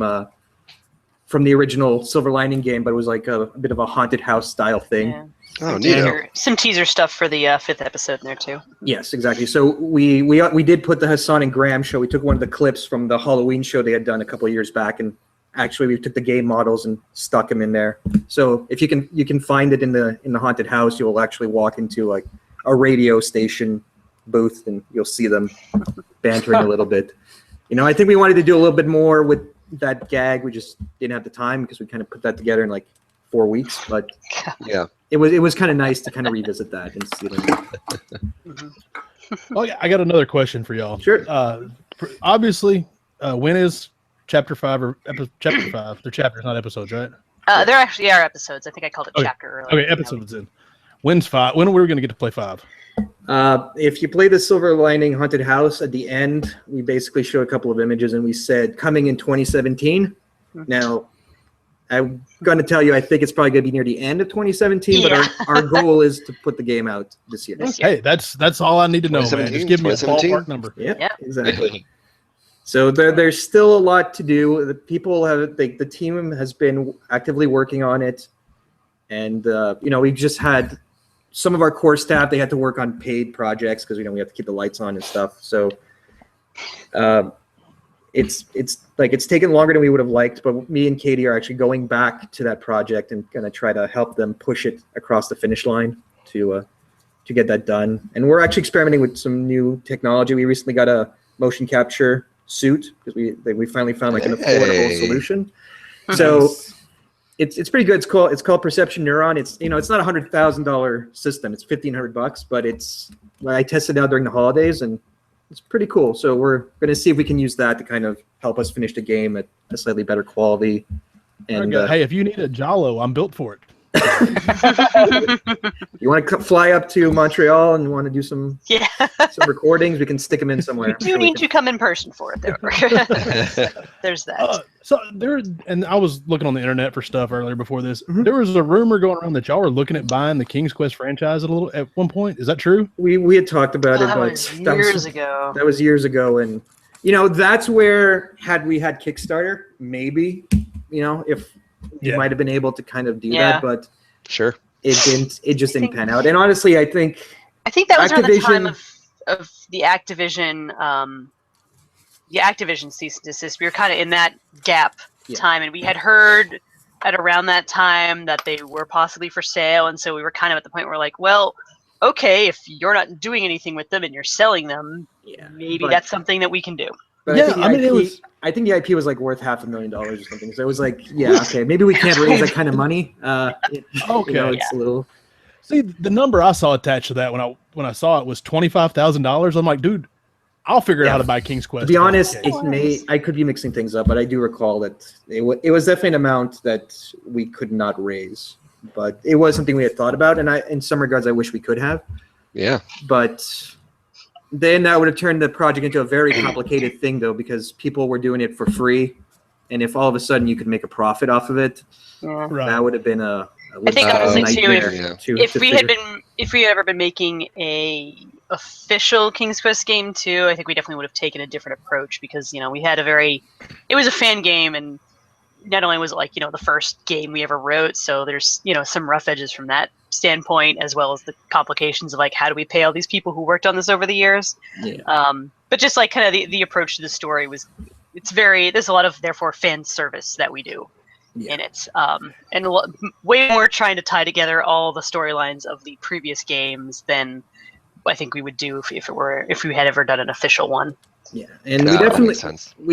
the original Silver Lining game, but it was like a bit of a haunted house style thing. Yeah. Oh, neat. Some teaser stuff for the 5th episode in there too. Yes, exactly. So we did put the Hassan and Graham show. We took one of the clips from the Halloween show they had done a couple of years back, and actually we took the game models and stuck them in there. So if you can find it in the haunted house, you'll actually walk into like a radio station booth and you'll see them bantering a little bit. I think we wanted to do a little bit more with that gag. We just didn't have the time because we kind of put that together in like 4 weeks. But Yeah. it was kind of nice to kind of revisit that and see them. Oh, yeah, I got another question for y'all. Sure. Obviously, when is Chapter 5 or Chapter 5? They're chapters, not episodes, right? There actually are episodes. I think I called it chapter earlier. Okay, episodes in. When's 5? When are we going to get to play 5? If you play the Silver Lining Haunted House at the end, we basically show a couple of images and we said coming in 2017. Now, I'm going to tell you, I think it's probably going to be near the end of 2017, but our goal is to put the game out this year. Hey, that's all I need to know, man. Just give me a ballpark number. Yeah, exactly. So there's still a lot to do. The people the team has been actively working on it, and we've just had some of our core staff. They had to work on paid projects because we have to keep the lights on and stuff. So it's taken longer than we would have liked. But me and Katie are actually going back to that project and gonna try to help them push it across the finish line to get that done. And we're actually experimenting with some new technology. We recently got a motion capture suit because we finally found like an affordable solution. So it's pretty good. It's called Perception Neuron. It's it's not $100,000 system. It's $1,500, but I tested it out during the holidays and it's pretty cool. So we're gonna see if we can use that to kind of help us finish the game at a slightly better quality. And hey, if you need a Jalo, I'm built for it. You want to fly up to Montreal and want to do some recordings? We can stick them in somewhere. You need to come in person for it, though. There's that. And I was looking on the internet for stuff earlier before this. Mm-hmm. There was a rumor going around that y'all were looking at buying the King's Quest franchise at one point. Is that true? We had talked about it, but years ago. That was years ago, and that's where had we had Kickstarter, maybe if. You might have been able to kind of do that, but sure, it didn't. It just didn't pan out. And honestly, I think that was around the time of the Activision, cease and desist. We were kind of in that gap time, and we had heard at around that time that they were possibly for sale, and so we were kind of at the point where like, well, okay, if you're not doing anything with them and you're selling them, maybe that's something that we can do. But I think the IP was like worth $500,000 or something. So it was like, okay, maybe we can't raise that kind of money. It's a little. See, the number I saw attached to that when I saw it was $25,000. I'm like, dude, I'll figure out how to buy King's Quest. To be honest, I could be mixing things up, but I do recall that it was definitely an amount that we could not raise. But it was something we had thought about, and in some regards, I wish we could have. Yeah. But then that would have turned the project into a very complicated thing, though, because people were doing it for free, and if all of a sudden you could make a profit off of it, that would have been a I think honestly too, if we had ever been making a official King's Quest game too, I think we definitely would have taken a different approach because we had it was a fan game, and not only was it like the first game we ever wrote, so there's some rough edges from that standpoint, as well as the complications of like how do we pay all these people who worked on this over the years. But just like kind of the approach to the story there's a lot of therefore fan service that we do in it, and way more trying to tie together all the storylines of the previous games than I think we would do if we had ever done an official one. Yeah, and we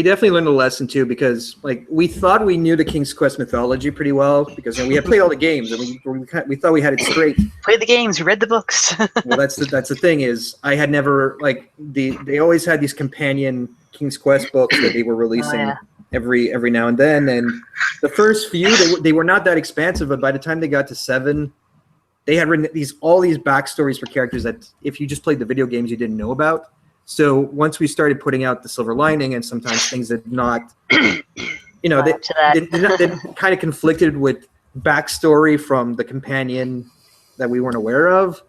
definitely learned a lesson too, because like we thought we knew the King's Quest mythology pretty well because we had played all the games and we thought we had it straight. Played the games, we read the books. Well, that's the thing is I had never they always had these companion King's Quest books that they were releasing every now and then, and the first few they were not that expansive, but by the time they got to 7, they had written all these backstories for characters that if you just played the video games you didn't know about. So once we started putting out the Silver Lining, and sometimes things that not, they kind of conflicted with backstory from the companion that we weren't aware of.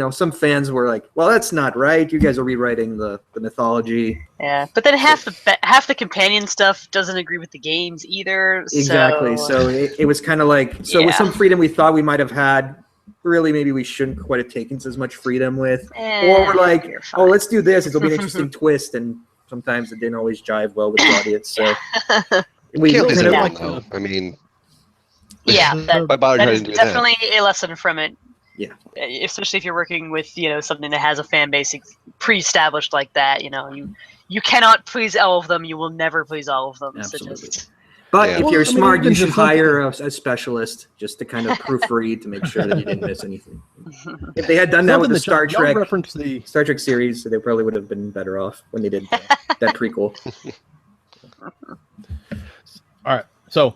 Some fans were like, "Well, that's not right. You guys are rewriting the mythology." Yeah, but then half the companion stuff doesn't agree with the games either. Exactly. So it was kind of like with some freedom we thought we might have had. Really, maybe we shouldn't quite have taken as much freedom with, or we're like, oh, let's do this. It'll be an interesting twist, and sometimes it didn't always jive well with the audience. So we can't please everyone, though. I mean, that is definitely a lesson from it. Especially if you're working with something that has a fan base pre-established like that. You cannot please all of them. You will never please all of them. Absolutely. So just, But Yeah. if Well, you're I mean, smart, even you should just something- hire a specialist just to kind of proofread to make sure that you didn't miss anything. If they had done that with the Star Trek series, they probably would have been better off when they did that prequel. All right, so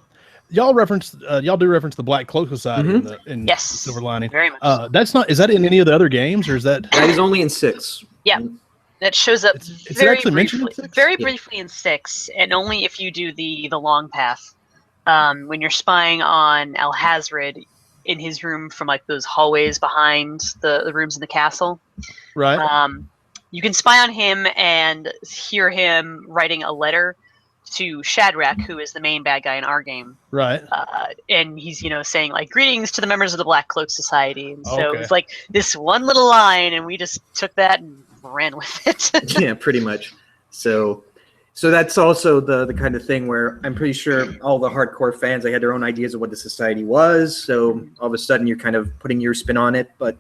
y'all do reference the Black Cloak Society in yes, Silver Lining. very much. That's not. Is that in any of the other games, or is that? That is only in 6. Yeah. That shows up It's very actually mentioned in briefly, 6? very briefly in 6, and only if you do the long path. When you're spying on Alhazred in his room from like those hallways behind the rooms in the castle, Right. you can spy on him and hear him writing a letter to Shadrach, who is the main bad guy in our game. Right. And he's saying like greetings to the members of the Black Cloak Society, and so Okay. it's like this one little line, and we just took that and ran with it. Yeah, pretty much. So that's also the kind of thing where I'm pretty sure all the hardcore fans, they had their own ideas of what the society was. So all of a sudden you're kind of putting your spin on it, but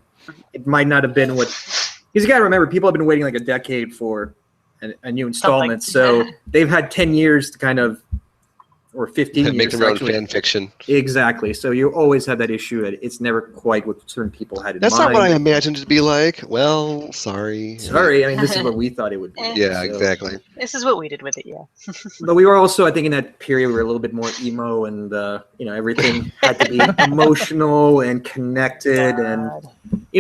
it might not have been what. Because you got to remember, people have been waiting like a decade for a new installment. So they've had 10 years to kind of, or 15 years. Make their own actually. fan fiction. Exactly. So you always have that issue that it's never quite what certain people had in That's mind. not what I imagined it to be like. Well, sorry. Sorry, I mean, this is what we thought it would be. Yeah, So- exactly. This is what we did with it, yeah. But we were also, I think, in that period, we were a little bit more emo, and everything had to be emotional and connected. And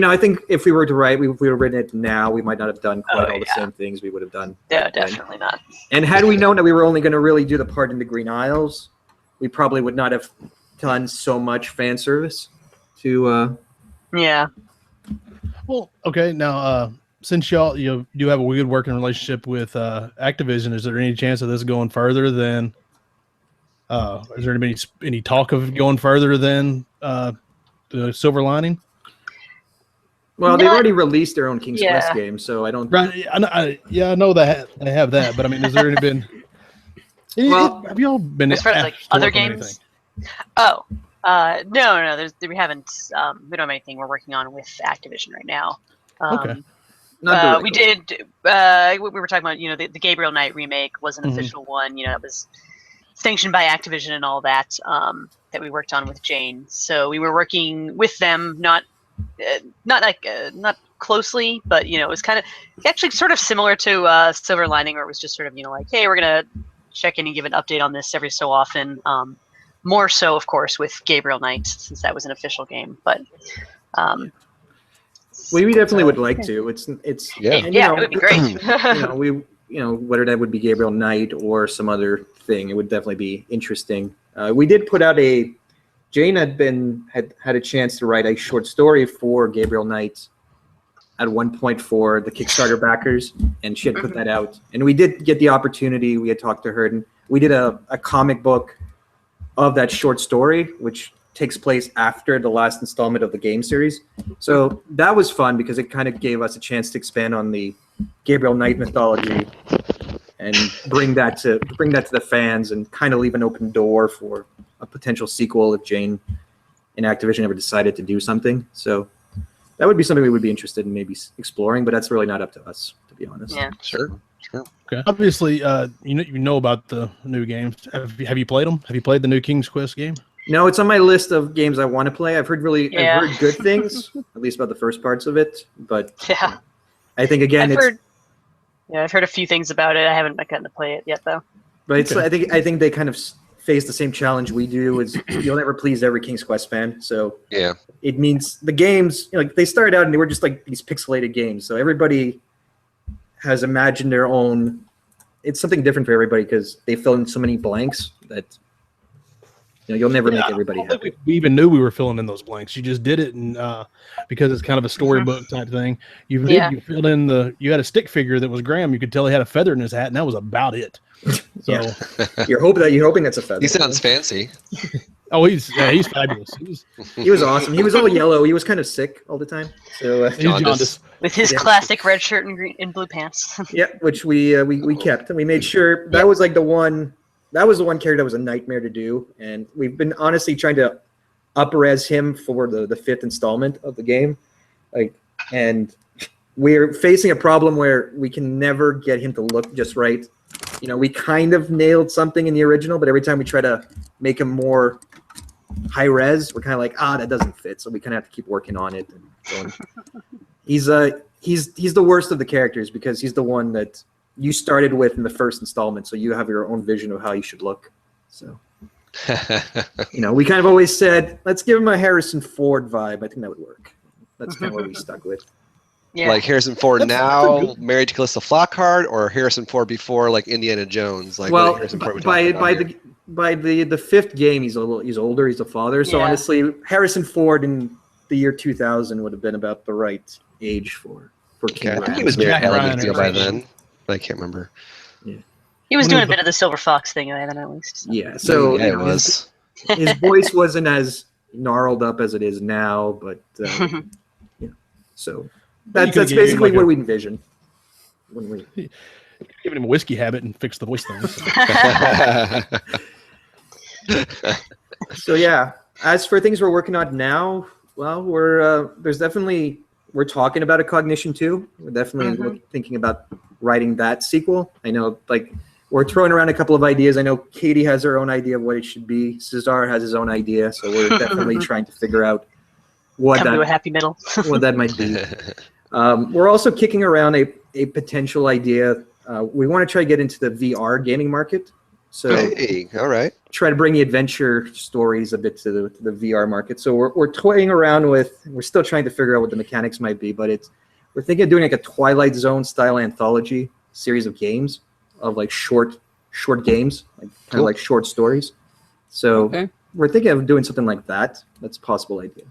I think if we were to write, if we were written it now, we might not have done quite all the same things we would have done. No, back then. definitely not. And had we known that we were only going to really do the part in the Green Isles, we probably would not have done so much fan service to. Yeah. Well, okay. Now, since y'all do have a good working relationship with Activision, is there any chance of this going further than? Is there any talk of going further than the Silver Lining? Well, they've already released their own King's Quest game, so I don't. Right. I know that they have that, but I mean, has there been? Well, have y'all been As far as like asked to other work on games? Oh, no. We haven't. We don't have anything we're working on with Activision right now. Okay. Not we directly. did. We were talking about the Gabriel Knight remake was an Mhm. official one. It was sanctioned by Activision and all that. That we worked on with Jane. So we were working with them, not closely, but it was kind of actually sort of similar to Silver Lining, where it was just sort of like, hey, we're gonna check in and give an update on this every so often. More so, of course, with Gabriel Knight, since that was an official game. But we definitely would like to. It's Yeah. and, it would be great. whether that would be Gabriel Knight or some other thing, it would definitely be interesting. We did put out Jane had a chance to write a short story for Gabriel Knight at one point for the Kickstarter backers, and she had put that out. And we did get the opportunity. We had talked to her, and we did a comic book of that short story, which takes place after the last installment of the game series. So that was fun because it kind of gave us a chance to expand on the Gabriel Knight mythology and bring that to the fans, and kind of leave an open door for a potential sequel if Jane and Activision ever decided to do something. So that would be something we would be interested in maybe exploring, but that's really not up to us, to be honest. Yeah. Sure. Okay. Obviously, you know about the new games. Have you played them? Have you played the new King's Quest game? No, it's on my list of games I want to play. I've heard good things, at least about the first parts of it. But Yeah. I think again, I've heard a few things about it. I haven't gotten to play it yet, though. but it's Okay. I think they kind of face the same challenge we do. Is you'll never please every King's Quest fan. So Yeah. it means the games, they started out and they were just like these pixelated games. So everybody has imagined their own. It's something different for everybody because they fill in so many blanks that you'll never make everybody I don't think happy. we even knew we were filling in those blanks. You just did it, and because it's kind of a storybook type thing. You filled in you had a stick figure that was Graham. You could tell he had a feather in his hat, and that was about it. So, Yeah. You're hoping that's a feather. He sounds fancy. he's fabulous. He was awesome. He was all yellow. He was kind of sick all the time. So He's Jaundice. jaundiced. With his Yeah. classic red shirt and green and blue pants. yeah, which we kept, and we made sure that was like the one. That was the one character that was a nightmare to do, and we've been honestly trying to up-res him for the fifth installment of the game. And we're facing a problem where we can never get him to look just right. We kind of nailed something in the original, but every time we try to make him more high res, we're kind of like, that doesn't fit. So we kind of have to keep working on it. He's the worst of the characters because he's the one that you started with in the first installment. So you have your own vision of how you should look. So, we kind of always said, let's give him a Harrison Ford vibe. I think that would work. That's kind of what we stuck with. Yeah. Like Harrison Ford now, married to Calista Flockhart, or Harrison Ford before, like Indiana Jones. Like well, Harrison Ford by the fifth game, he's older. He's a father. So honestly, Harrison Ford in the year 2000 would have been about the right age for King I Ryan. think he was Jack Ryan by right? then. I can't remember. Yeah. He was doing a bit of the Silver Fox thing then, at least. So. Yeah. So it was. His voice wasn't as gnarled up as it is now, but so that's basically what we envision when we giving him a whiskey habit and fix the voice thing. So yeah, as for things we're working on now, well, we're talking about a Cognition 2. We're definitely thinking about writing that sequel. I know, we're throwing around a couple of ideas. I know Katie has her own idea of what it should be. Cesar has his own idea, so we're definitely trying to figure out what Come to a happy middle. what that might be. We're also kicking around a potential idea. We want to try to get into the VR gaming market. So all right. Try to bring the adventure stories a bit to the VR market. So we're toying around with. We're still trying to figure out what the mechanics might be, but we're thinking of doing like a Twilight Zone style anthology series of games, of like short games, like kind of like short stories. So we're thinking of doing something like that. That's a possible idea.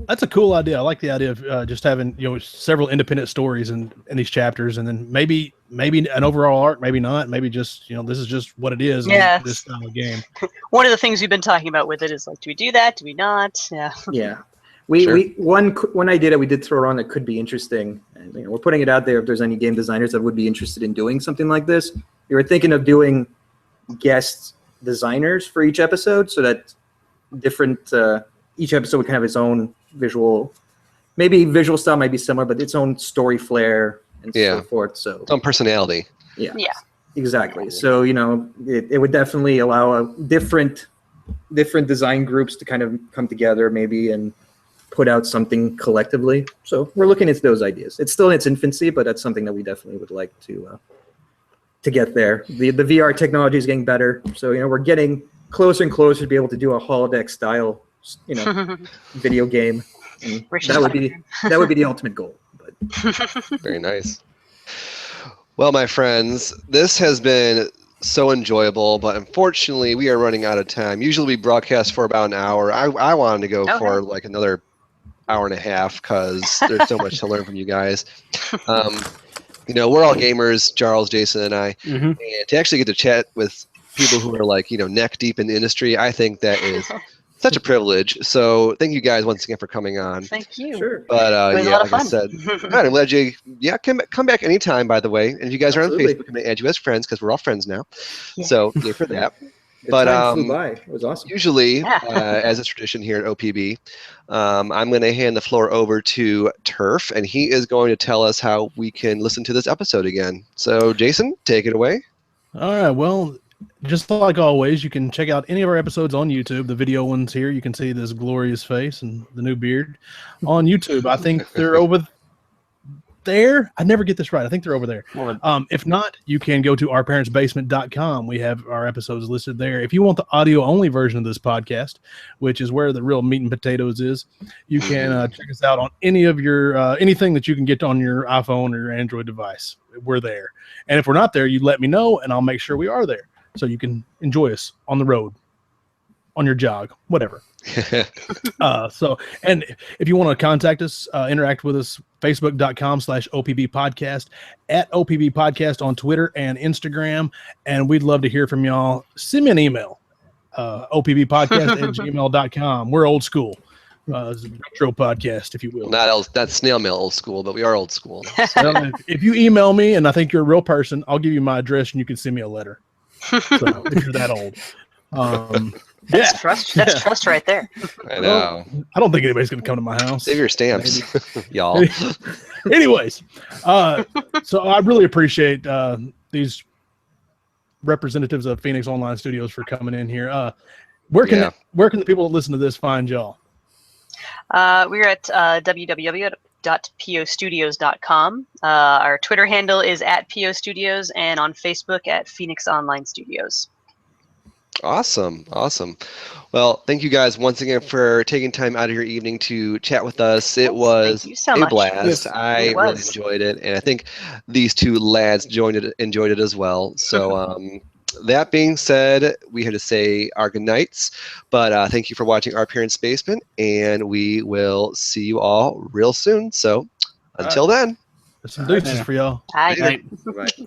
That's a cool idea. I like the idea of just having several independent stories in these chapters, and then maybe an overall arc, maybe not, maybe just this is just what it is. Yeah. In this style of game. One of the things we've been talking about with it is like, do we do that? Do we not? Yeah. Yeah. One idea that we did throw around that could be interesting, and we're putting it out there if there's any game designers that would be interested in doing something like this. We were thinking of doing guest designers for each episode, so that different each episode would kind of have its own visual style might be similar, but its own story flair and so forth. So its own personality. Yeah. Exactly. So it would definitely allow different design groups to kind of come together maybe and put out something collectively. So we're looking into those ideas. It's still in its infancy, but that's something that we definitely would like to get there. The VR technology is getting better, so we're getting closer and closer to be able to do a holodeck style video game. And that would be the ultimate goal. But very nice. Well, my friends, this has been so enjoyable, but unfortunately we are running out of time. Usually we broadcast for about an hour. I wanted to go for like another hour and a half because there's so much to learn from you guys. We're all gamers, Charles, Jason, and I, and to actually get to chat with people who are like neck deep in the industry, I think that is such a privilege. So thank you guys once again for coming on. Thank you. Sure. But it was a lot of like fun. I said, I'm glad you come back anytime, by the way. And if you guys are on Facebook, I'm gonna add you as friends because we're all friends now. Yeah. So yay for that. But time flew by. It was awesome. Usually, as a tradition here at OPB, I'm going to hand the floor over to Turf, and he is going to tell us how we can listen to this episode again. So, Jason, take it away. All right. Well, just like always, you can check out any of our episodes on YouTube. The video ones here, you can see this glorious face and the new beard on YouTube. I think they're over there. I never get this right. I think they're over there. If not, you can go to ourparentsbasement.com. We have our episodes listed there. If you want the audio only version of this podcast, which is where the real meat and potatoes is, you can check us out on any of your anything that you can get on your iPhone or your Android device. We're there. And if we're not there, you let me know and I'll make sure we are there so you can enjoy us on the road, on your jog, whatever. And if you want to contact us, interact with us, facebook.com/OPB podcast, at OPB podcast on Twitter and Instagram. And we'd love to hear from y'all. Send me an email, opbpodcast@gmail.com. We're old school. Retro podcast, if you will. Not snail mail old school, but we are old school. So if you email me and I think you're a real person, I'll give you my address and you can send me a letter. So if you're that old. That's Yeah. trust. That's Yeah. trust right there. I know. I don't think anybody's going to come to my house. Save your stamps, y'all. Anyways, so I really appreciate these representatives of Phoenix Online Studios for coming in here. Where can the people that listen to this find y'all? We're at www.postudios.com. Our Twitter handle is @POstudios, and on Facebook at Phoenix Online Studios. Awesome. Well, thank you guys once again for taking time out of your evening to chat with us. It was Thank you so a much. blast. Yes, I really enjoyed it, and I think these two lads enjoyed it as well. So, that being said, we have to say our good nights. But thank you for watching Our Parents' Basement, and we will see you all real soon. So, until then, There's some deuces for y'all. Bye. later. Bye.